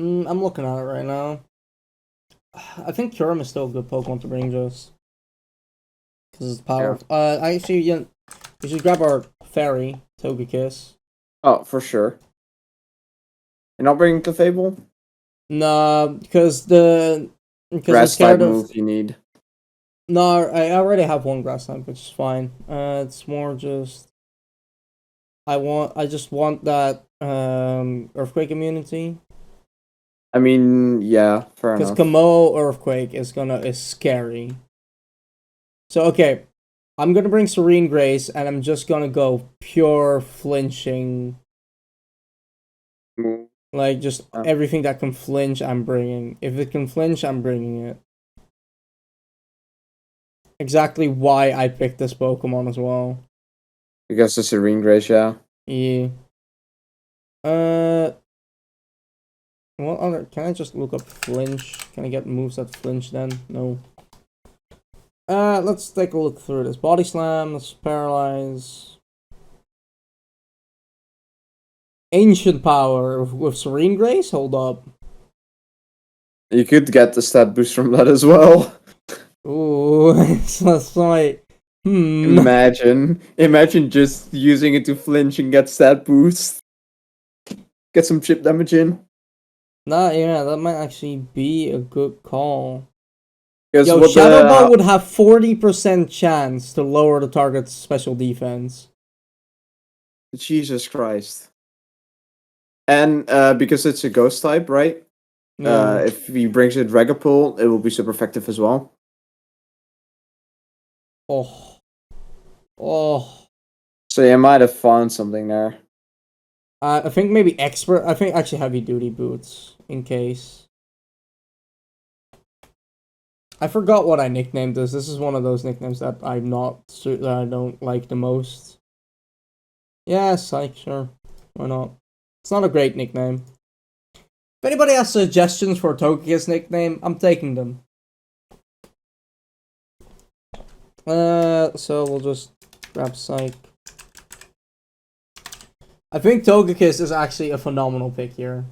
I'm looking at it right now. I think Kyurem is still a good Pokemon to bring, just because it's powerful. Actually, we should grab our fairy, Togekiss. Oh, for sure. You're not bringing Clefable? Nah, because I'm Grass scared type of. move you need. No, I already have one grass type, which is fine. It's more just I just want that earthquake immunity. I mean, yeah, fair Because enough. Kamo Earthquake is scary. So okay, I'm gonna bring Serene Grace, and I'm just gonna go pure flinching. Like just everything that can flinch, I'm bringing. If it can flinch, I'm bringing it. Exactly why I picked this Pokemon as well. Because the Serene Grace, yeah. Yeah. What other? Can I just look up flinch? Can I get moves that flinch then? No. Let's take a look through this. Body Slam, let's Paralyze. Ancient Power with Serene Grace? Hold up. You could get the stat boost from that as well. Ooh, that's like... Imagine just using it to flinch and get stat boost. Get some chip damage in. Nah, yeah, that might actually be a good call. Yo, Shadow Ball would have 40% chance to lower the target's special defense. Jesus Christ. And because it's a ghost type, right? Yeah. If he brings it Dragapult, it will be super effective as well. Oh. So you might have found something there. I think maybe Expert. I think actually Heavy Duty Boots, in case. I forgot what I nicknamed this. This is one of those nicknames that I don't like the most. Yeah, Psych, sure. Why not? It's not a great nickname. If anybody has suggestions for Togekiss nickname, I'm taking them. So we'll just grab Psych. I think Togekiss is actually a phenomenal pick here.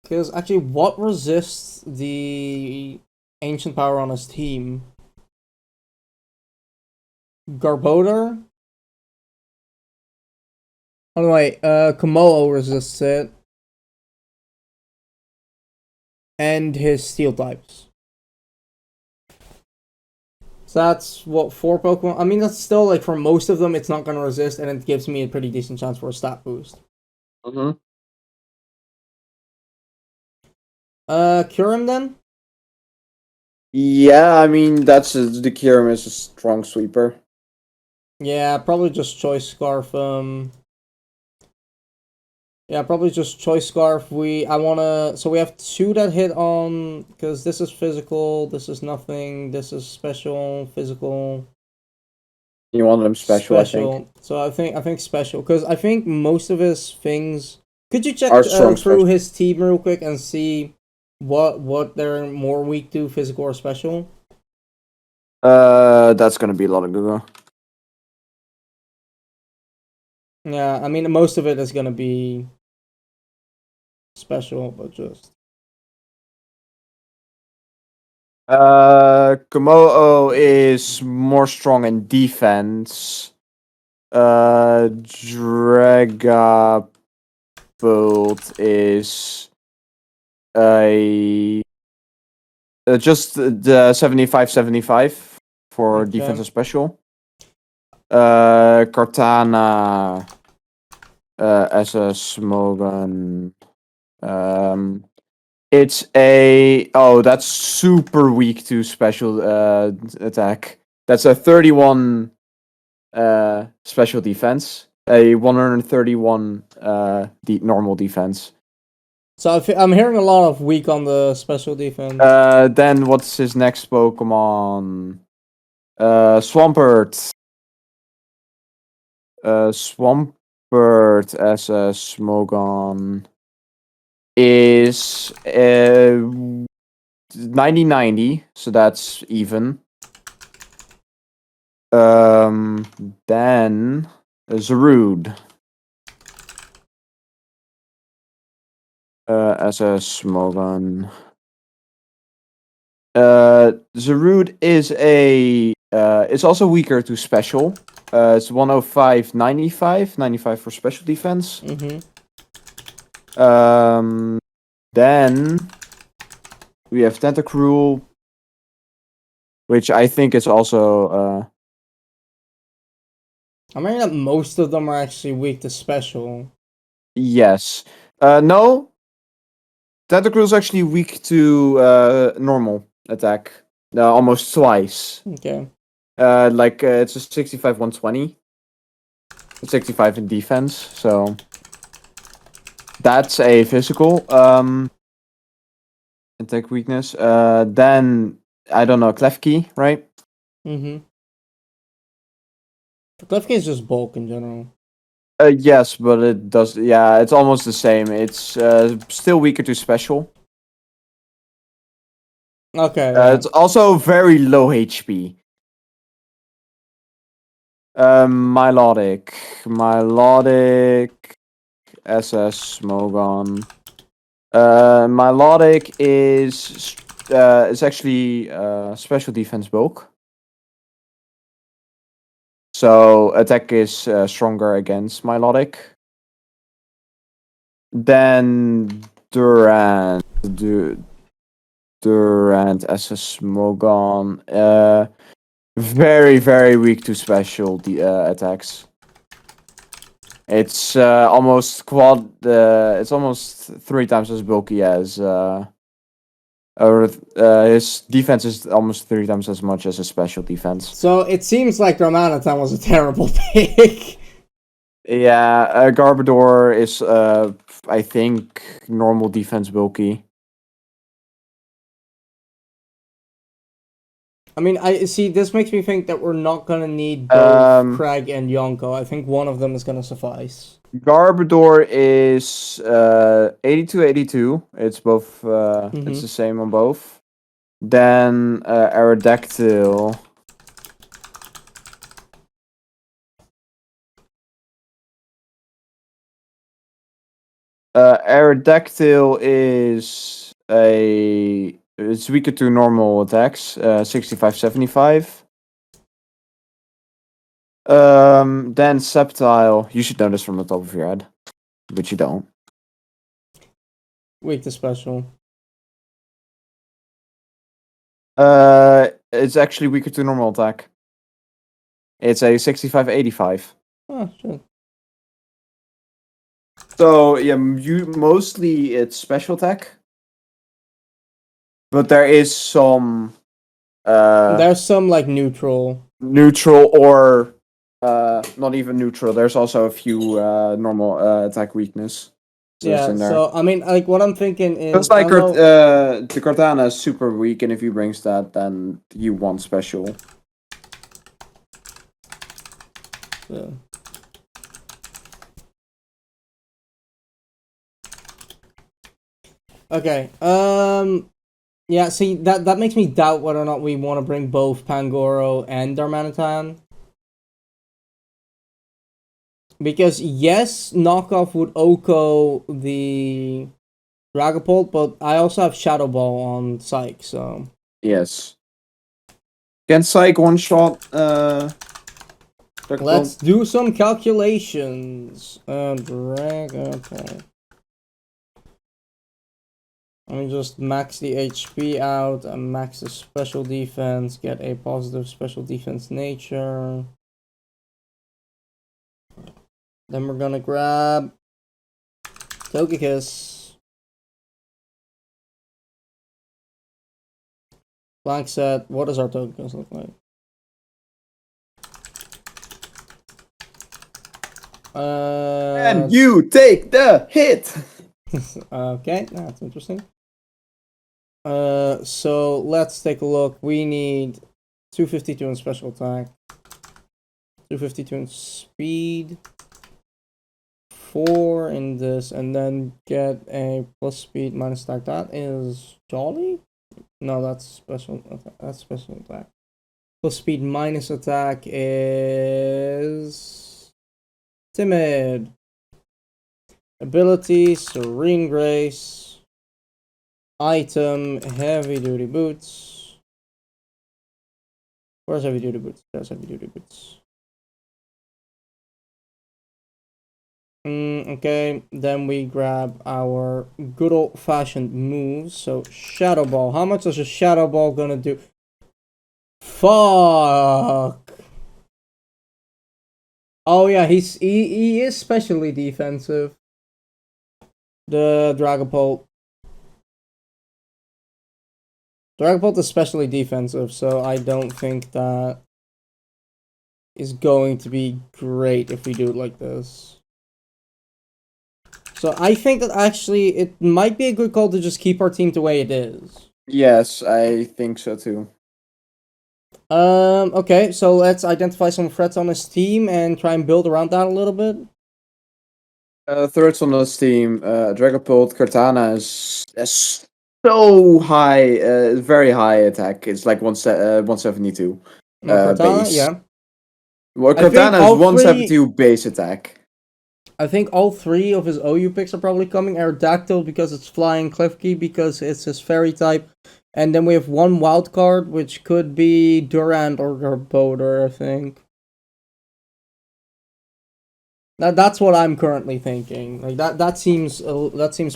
Because actually, what resists the Ancient Power on his team? Garbodor? Oh no, wait, Komodo resists it. And his Steel types. So that's, what, 4 Pokemon? I mean, that's still, like, for most of them, it's not going to resist, and it gives me a pretty decent chance for a stat boost. Kyurem then? Yeah, I mean, the Kyurem is a strong sweeper. Yeah, probably just Choice Scarf, Yeah, probably just Choice Scarf. So we have 2 that hit on, because this is physical, this is nothing, this is special, physical. You want them special, I think. So I think special, because I think most of his things... Could you check Strong through special. his team real quick and see what they're more weak to, physical or special? That's gonna be a lot of Google. Yeah, I mean, most of it is gonna be special, but just... Komodo is more strong in defense. Dragapult is just the 75-75 for defense and special. Cortana as a Smogon. It's that's super weak to special attack. That's a 31 special defense. a 131 normal defense. So I'm hearing a lot of weak on the special defense. Then what's his next Pokemon? Swampert. Swampert as a Smogon is 90-90, so that's even. Then Zarude as a Smogon. Zarude is it's also weaker to special. It's 105, 95 for special defense. Then we have Tentacruel, which I think is also I mean that most of them are actually weak to special. yes. No. Tentacruel is actually weak to normal attack. Almost twice. Okay. It's a 65, 120. 65 in defense, so that's a physical attack weakness. Then I don't know, Klefki, right? Klefki is just bulk in general. Yes, but it does. Yeah, it's almost the same. It's still weaker to special. Okay. Yeah. It's also very low HP. Milotic SS Smogon. Milotic is actually special defense bulk. So attack is stronger against Milotic. Then Durant as a Smogon. Very, very weak to special attacks. It's almost it's almost 3 times as bulky as his defense is almost 3 times as much as his special defense. So it seems like Darmanitan was a terrible pick. Yeah, Garbodor is I think normal defense bulky. I mean, I see. This makes me think that we're not gonna need both Craig and Yonko. I think one of them is gonna suffice. Garbodor is 82-82. It's both. It's the same on both. Then Aerodactyl. Aerodactyl is it's weaker to normal attacks. 65-75. Then Sceptile. You should know this from the top of your head, but you don't. Weak to special. It's actually weaker to normal attack. It's a 65-85. Oh shit. So yeah, mostly it's special attack, but there is some. There's some like neutral or not even neutral. There's also a few normal attack weakness. Yeah, so I mean, like what I'm thinking is, it's like the Cortana is super weak, and if he brings that, then you want special. Yeah. Okay. Yeah. See, that makes me doubt whether or not we want to bring both Pangoro and Darmanitan. Because yes, knockoff would Oko the Dragapult, but I also have Shadow Ball on Psych, so yes. Can Psych one shot? Let's do some calculations. Dragapult. Let me just max the HP out and max the special defense. Get a positive special defense nature. Then we're gonna grab Togekiss. Blank set. What does our Togekiss look like? And you take the hit! Okay, that's interesting. So let's take a look. We need 252 in special attack, 252 in speed, 4 in this, and then get a plus speed minus attack. That is jolly? No, that's special attack. That's special attack. Plus speed minus attack is timid. Ability, Serene Grace. Item, Heavy Duty Boots. Where's Heavy Duty Boots? There's Heavy Duty Boots. Okay, then we grab our good old-fashioned moves. So, Shadow Ball. How much is a Shadow Ball gonna do? Fuck! Oh yeah, he is specially defensive. The Dragapult. Dragapult is specially defensive, so I don't think that is going to be great if we do it like this. So I think that actually it might be a good call to just keep our team the way it is. Yes, I think so too. Okay, so let's identify some threats on his team and try and build around that a little bit. Threats on this team, Dragapult, Kartana is so high, very high attack. It's like 172 Kartana, base. yeah. Well, Kartana is 172 base attack. I think all 3 of his OU picks are probably coming. Aerodactyl because it's flying, Klefki because it's his fairy type. And then we have 1 wild card, which could be Durant or Garbodor, I think. That's what I'm currently thinking. Like that seems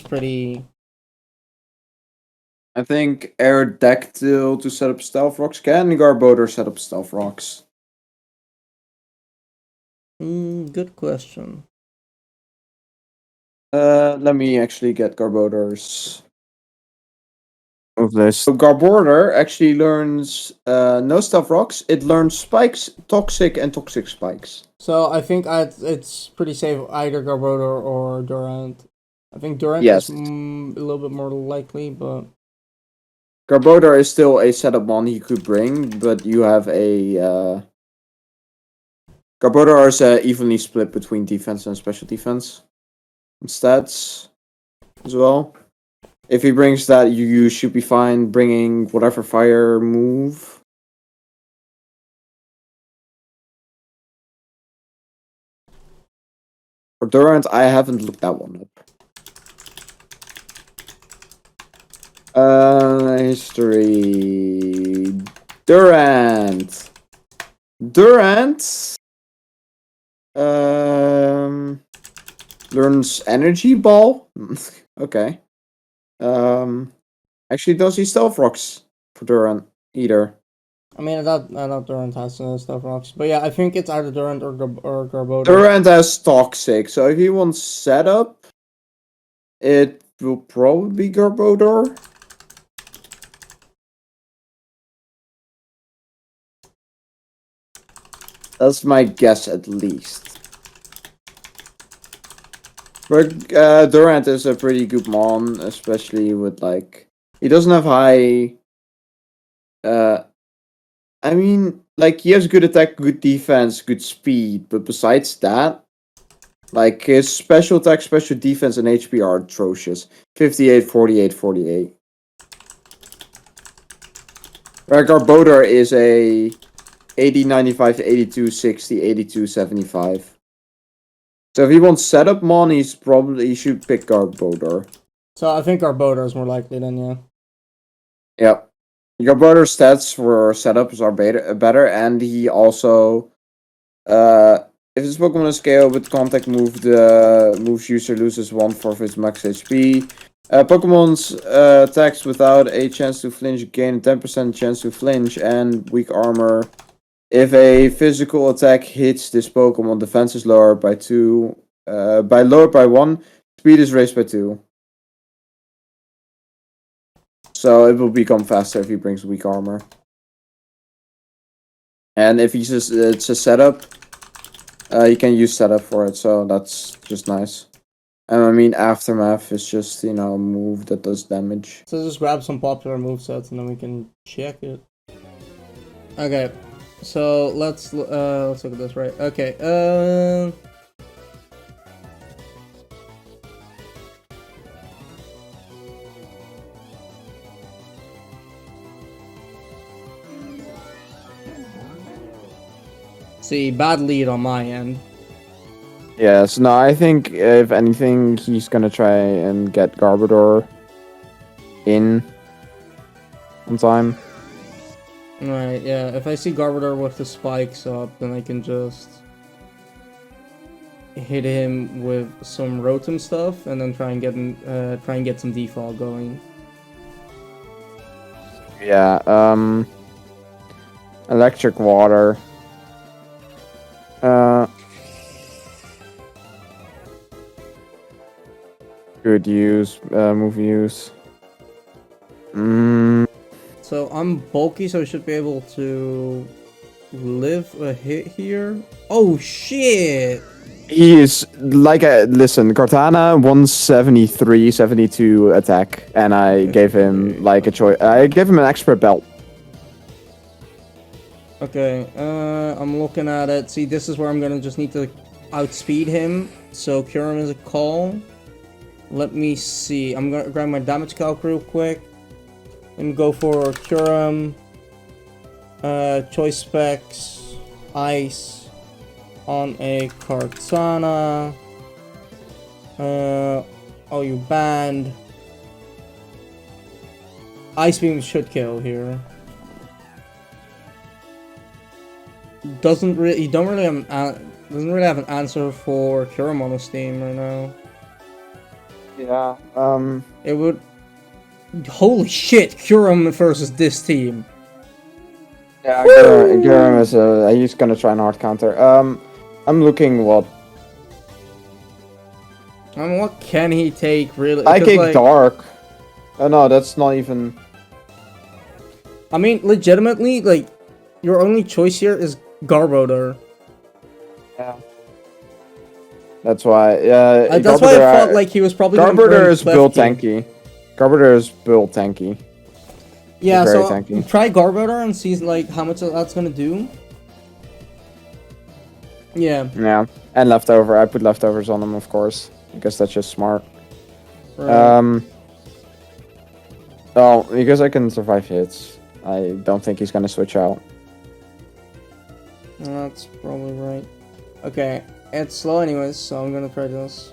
pretty. I think Aerodactyl to set up Stealth Rocks. Can Garbodor set up Stealth Rocks? Good question. Let me actually get Garbodor's move list. So Garbodor actually learns no Stealth Rocks. It learns Spikes, Toxic, and Toxic Spikes. So I think it's pretty safe either Garbodor or Durant. I think Durant Yes. is a little bit more likely, but Garbodor is still a setup mon he could bring, but you have a Garbodor is evenly split between defense and special defense stats as well. If he brings that, you should be fine bringing whatever fire move. For Durant, I haven't looked that one up. History. Durant. Learns Energy Ball. Okay. Actually, does he Stealth Rocks for Durant either? I mean, I thought Durant has stuff rocks, but yeah, I think it's either Durant or Garbodor. Durant has Toxic, so if he wants setup, it will probably be Garbodor. That's my guess, at least. But Durant is a pretty good mon, especially with like he doesn't have high. I mean, like he has good attack, good defense, good speed, but besides that, like his special attack, special defense, and HP are atrocious. 58, 48, 48. Where Garbodor is a 80, 95, 82, 60, 82, 75. So if he wants setup mon, he should pick Garbodor. So I think Garbodor is more likely than yeah. Yeah. Garbodor's stats for setups are better, and he also, if this Pokemon is scale with contact move, the move's user loses 1/4 of its max HP. Pokemon's attacks without a chance to flinch gain a 10% chance to flinch and weak armor. If a physical attack hits this Pokemon, defense is lowered by 2. Lowered by 1, speed is raised by 2. So it will become faster if he brings weak armor. And if it's a setup, You can use setup for it, so that's just nice. And I mean, Aftermath is just, you know, a move that does damage. So just grab some popular movesets and then we can check it. Okay, so let's look at this, right? Okay, see, bad lead on my end. Yes, no, I think if anything, he's gonna try and get Garbodor in on time. Right, yeah, if I see Garbodor with the spikes up, then I can just hit him with some Rotom stuff and then try and get some default going. Yeah, Electric Water. Good use, move use. So I'm bulky, so I should be able to live a hit here. Oh shit! He is like listen, Cortana 173, 72 attack, and I gave him like a choice. I gave him an expert belt. Okay, I'm looking at it. See, this is where I'm gonna just need to outspeed him. So Kyurem is a call. Let me see. I'm gonna grab my damage calc real quick and go for Kyurem. Choice specs, ice on a Cortana. Oh, you banned. Ice beam should kill here. Doesn't really have an answer for Kyurem on his team right now. Yeah. It would. Holy shit! Kyurem versus this team. Yeah, Gurren is he's gonna try and hard counter. I'm looking what. I mean, what can he take really? I kick like, Dark. Oh no, that's not even. I mean, legitimately, like, your only choice here is Garbodor. Yeah. That's why. That's why I thought like he was probably. Garbodor is built tanky. Garbodor is built tanky. Yeah, very so tanky. Try Garbodor and see like how much that's gonna do. Yeah. Yeah, and leftover. I put leftovers on him, of course, because that's just smart. Right. Oh, because I can survive hits, I don't think he's gonna switch out. That's probably right. Okay, it's slow anyways, so I'm gonna try this.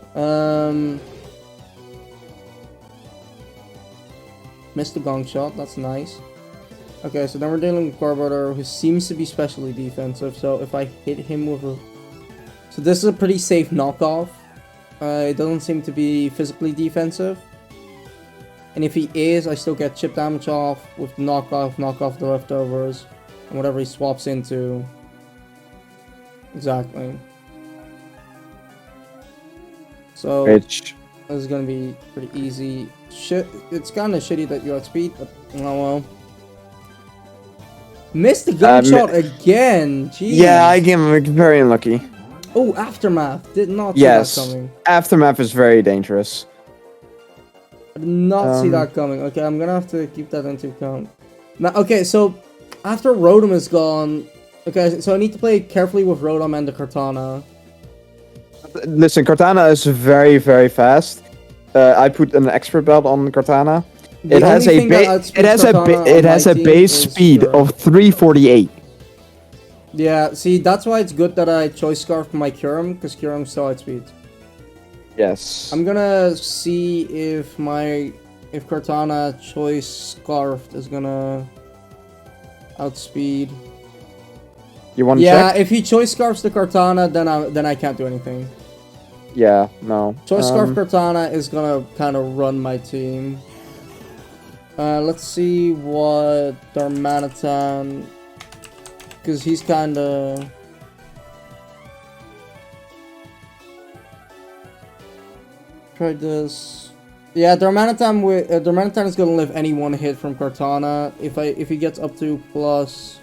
Missed the gong shot, that's nice. Okay, so then we're dealing with Garbodor, who seems to be specially defensive, so if I hit him with a... So this is a pretty safe knockoff. It doesn't seem to be physically defensive. And if he is, I still get chip damage off with knock off the leftovers, and whatever he swaps into. Exactly. So... Which... This is gonna be pretty easy. Shit, it's kind of shitty that you outspeed, but oh well. Missed the gunshot again. Jeez. Yeah, I gave him very unlucky. Oh, Aftermath. Did not see that coming. Aftermath is very dangerous. I did not see that coming. Okay, I'm gonna have to keep that into account. Now, okay, so after Rotom is gone, okay, so I need to play carefully with Rotom and the Cortana. Listen, Cortana is very, very fast. I put an expert belt on Cortana. It has a base speed of 348. Yeah, see, that's why it's good that I choice scarf my Kyurem, because Kyurem still outspeeds. Yes. I'm gonna see if Cortana choice scarfed is gonna outspeed. You want to check? Yeah, if he choice scarfs the Cortana, then I can't do anything. Yeah, no. Choice scarf Cortana is gonna kind of run my team. Let's see what Darmanitan, because he's kind of... Try this. Yeah, Darmanitan is gonna live any one hit from Cortana. If he gets up to plus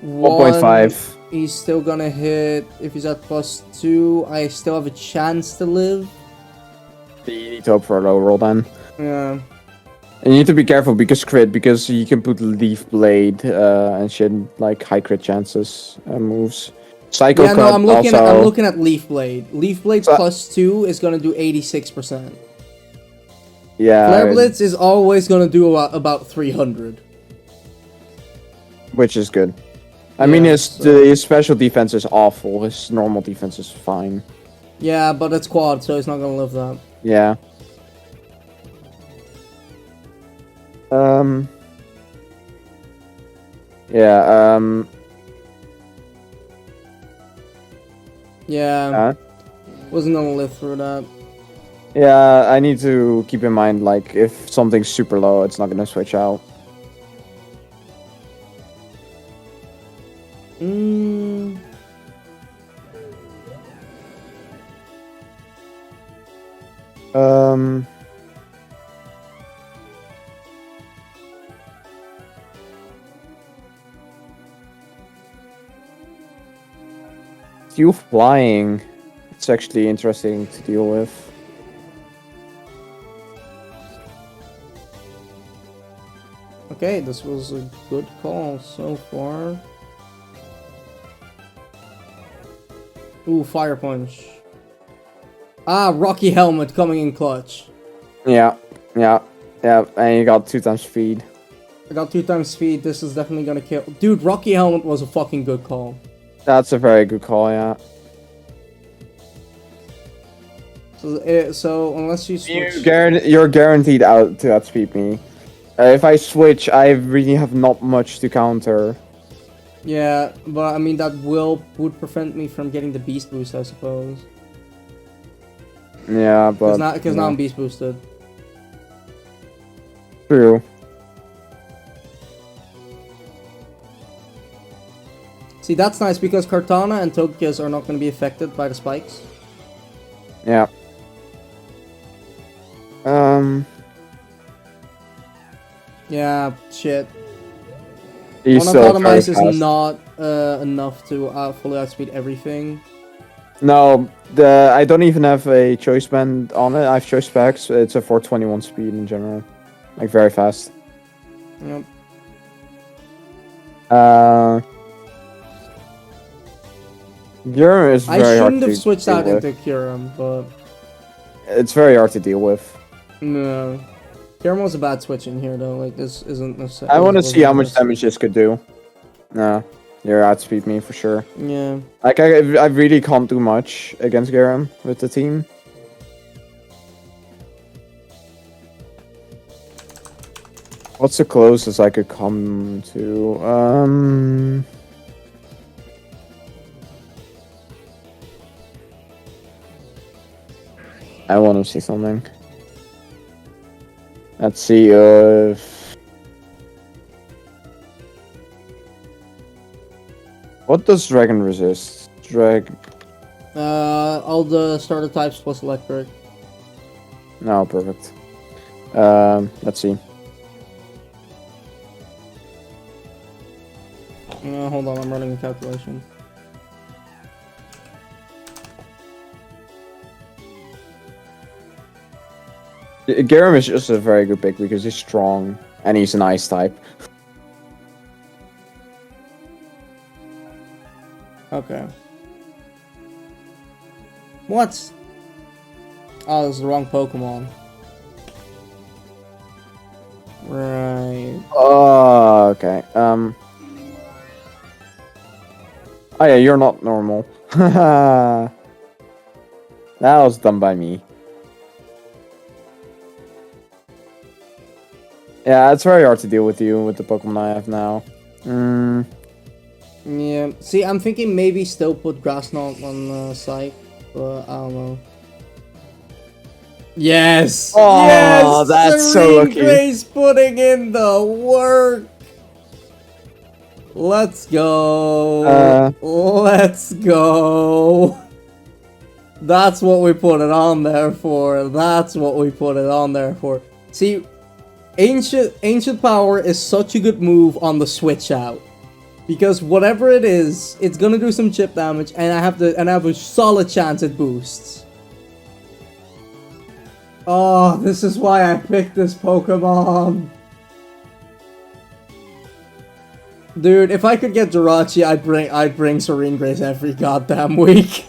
1.5. He's still gonna hit. If he's at +2, I still have a chance to live. You need to hope for a low roll then. Yeah. And you need to be careful because you can put Leaf Blade and shit, like high crit chances moves. Psycho Yeah, no, Cut I'm looking at Leaf Blade. Leaf Blade So- +2 is gonna do 86%. Yeah. Flare Blitz is always gonna do about 300. Which is good. I mean, Yeah, his special defense is awful. His normal defense is fine. Yeah, but it's quad, so he's not gonna live that. Yeah. Yeah, Yeah. Wasn't gonna live through that. yeah, I need to keep in mind, like, if something's super low, it's not gonna switch out. You flying, it's actually interesting to deal with. Okay, this was a good call so far. Ooh, Fire Punch. Ah, Rocky Helmet coming in clutch. Yeah, and you got 2 times speed. I got 2 times speed, this is definitely gonna kill. Dude, Rocky Helmet was a fucking good call. That's a very good call, yeah. So unless you switch... You're guaranteed out to outspeed me. If I switch, I really have not much to counter. Yeah, but I mean that would prevent me from getting the beast boost, I suppose. Yeah, but... Because now I'm beast boosted. True. See, that's nice because Kartana and Togekiss are not going to be affected by the spikes. Yeah. Yeah, shit. He's One still of very is fast. not enough to fully outspeed everything. No, I don't even have a choice band on it. I have choice specs. It's a 421 speed in general. Like, very fast. Yep. Gyurem is very I hard shouldn't to have switched deal out with. into Kyurem, but... It's very hard to deal with. No. Kyurem was a bad switch in here, though. Like, this isn't necessarily... I want to see how much damage this could do. No, you're outspeed me for sure. Yeah. Like, I really can't do much against Gyurem with the team. What's the closest I could come to? I want to see something. Let's see if... What does Dragon resist? All the starter types plus electric. No, perfect. Let's see. Hold on, I'm running a calculation. Gyurem is just a very good pick because he's strong and he's an ice type. Okay. What? Oh, this is the wrong Pokemon. Right. Oh, okay. Oh yeah, you're not normal. That was done by me. Yeah, it's very hard to deal with you with the Pokemon I have now. Yeah. See, I'm thinking maybe still put Grass Knot on Psych, but I don't know. Yes! Oh, yes! that's so Serene lucky. Grace putting in the work! Let's go! Let's go! That's what we put it on there for. That's what we put it on there for. See, Ancient Power is such a good move on the switch out. Because whatever it is, it's gonna do some chip damage, and I have a solid chance it boosts. Oh, this is why I picked this Pokemon. Dude, if I could get Jirachi, I'd bring Serene Grace every goddamn week.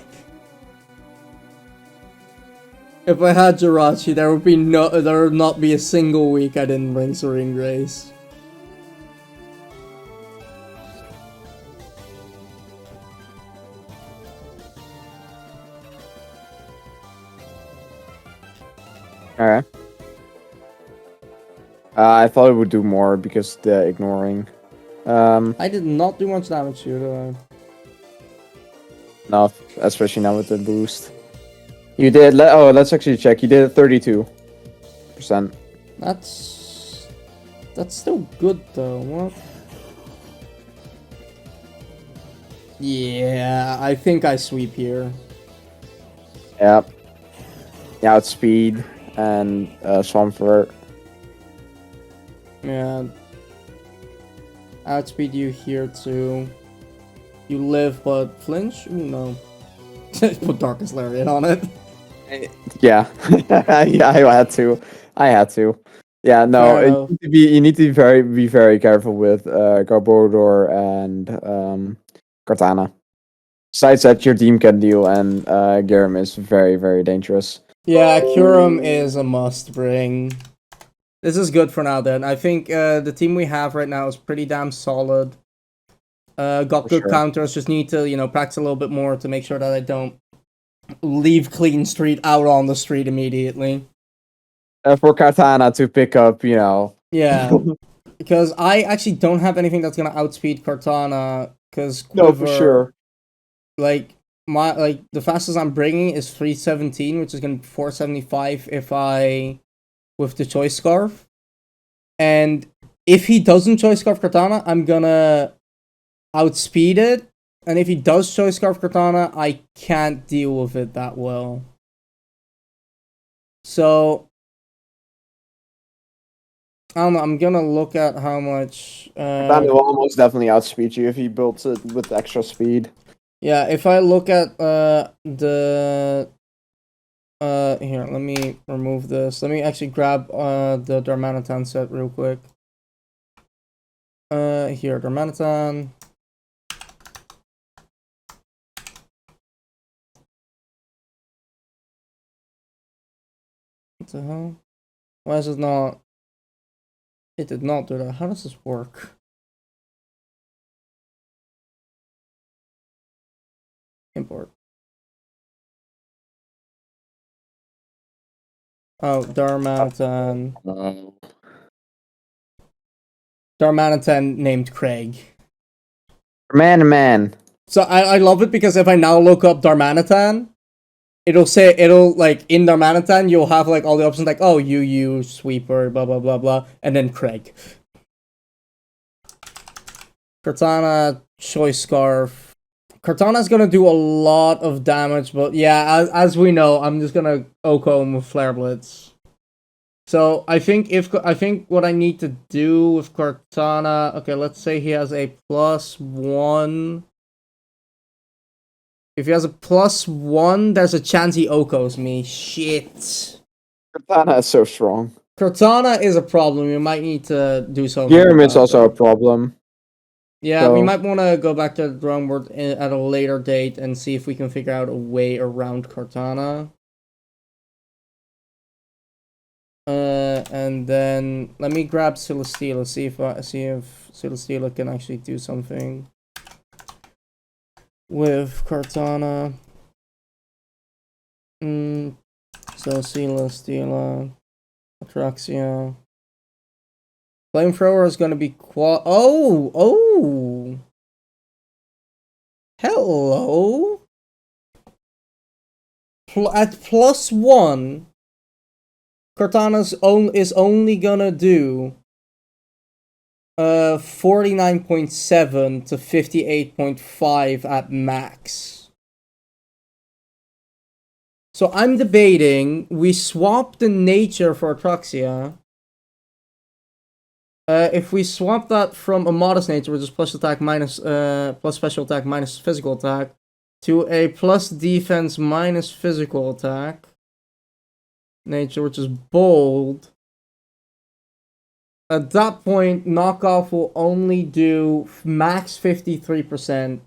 If I had Jirachi, there would not be a single week I didn't bring Serene Grace. Alright. I thought it would do more because the ignoring. I did not do much damage to you. No, especially now with the boost. You did. Let's actually check. You did 32%. That's still good though. What? Yeah, I think I sweep here. Yep. Yeah, it's speed and Swampert. Yeah. Outspeed you here too. You live but flinch? Ooh, no. Put Darkest Lariat on it. Yeah. Yeah, I had to. Yeah, no, you need to be very careful with Garbodor and Cortana. Besides that, your team can deal, and Garam is very, very dangerous. Yeah, Kyurem is a must bring. This is good for now then. I think the team we have right now is pretty damn solid. Got good counters, just need to, practice a little bit more to make sure that I don't leave Clean Street out on the street immediately. For Cortana to pick up, Yeah. Because I actually don't have anything that's gonna outspeed Cortana, because no, for sure. Like, the fastest I'm bringing is 317, which is gonna be 475 with the Choice Scarf. And if he doesn't Choice Scarf Cortana, I'm gonna outspeed it. And if he does Choice Scarf Cortana, I can't deal with it that well. So, I don't know, I'm gonna look at how much... Cortana will almost definitely outspeed you if he builds it with extra speed. Yeah, if I look at here, let me remove this. Let me actually grab the Darmanitan set real quick. Here, Darmanitan. What the hell? Why is it not? It did not do that. How does this work? Import. Oh, Darmanitan. Darmanitan named Craig. Man. So I love it because if I now look up Darmanitan, it'll like in Darmanitan you'll have like all the options like, oh, UwU, Sweeper, blah blah blah blah, and then Craig. Cortana, Choice Scarf. Cortana's gonna do a lot of damage, but yeah, as we know, I'm just gonna Oko him with Flare Blitz. So I think what I need to do with Cortana, okay, let's say he has a +1. If he has a +1, there's a chance he Okos me. Shit. Cortana is so strong. Cortana is a problem. You might need to do something. Garam is also a problem. Yeah, so we might want to go back to the drawing board at a later date and see if we can figure out a way around Cortana. And then let me grab Celesteela, see if Celesteela can actually do something with Cortana. So Celesteela, Atraxia. Flamethrower is going to be Oh! Hello? At +1, Cortana's is only gonna do 49.7 to 58.5 at max. So I'm debating we swap the nature for Atraxia. if we swap that from a modest nature, which is plus attack minus plus special attack minus physical attack, to a plus defense minus physical attack nature, which is bold. At that point, knockoff will only do max 53%.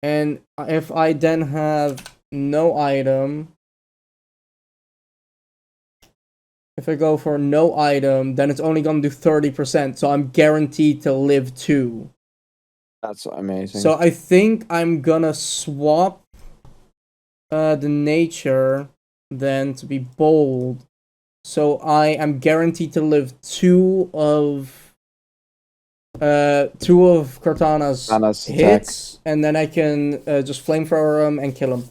And if I then have no item, if I go for no item, then it's only going to do 30%. So I'm guaranteed to live 2. That's amazing. So I think I'm going to swap the nature then to be bold. So I am guaranteed to live 2 of Cortana's hits, and then I can just flamethrower him and kill him.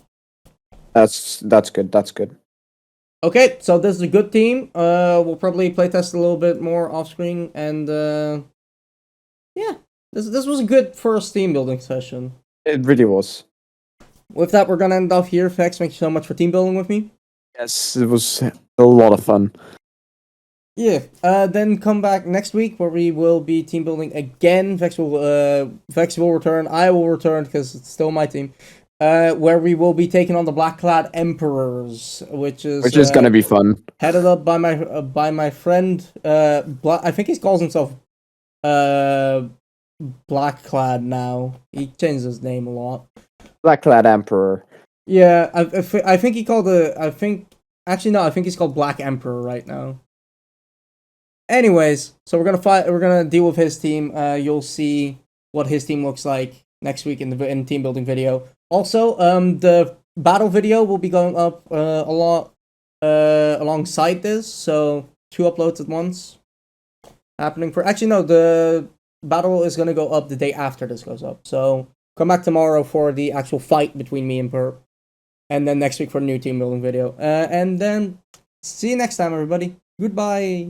That's good. That's good. Okay, so this is a good team. We'll probably playtest a little bit more off screen, and yeah, this was a good first team building session. It really was. With that, we're gonna end off here. Vex, thank you so much for team building with me. Yes, it was a lot of fun. Yeah. Then come back next week where we will be team building again. Vex will return. I will return because it's still my team. Where we will be taking on the Black-clad Emperors, which is gonna be fun. Headed up by my friend. I think he calls himself Black-clad now. He changed his name a lot. Black-clad Emperor. Yeah, I think he called I think he's called Black Emperor right now. Anyways, so we're gonna deal with his team. You'll see what his team looks like next week in the team building video. Also, the battle video will be going up alongside this, so 2 uploads at once. Happening for the battle is gonna go up the day after this goes up. So come back tomorrow for the actual fight between me and Perp, and then next week for a new team building video. And then see you next time, everybody. Goodbye.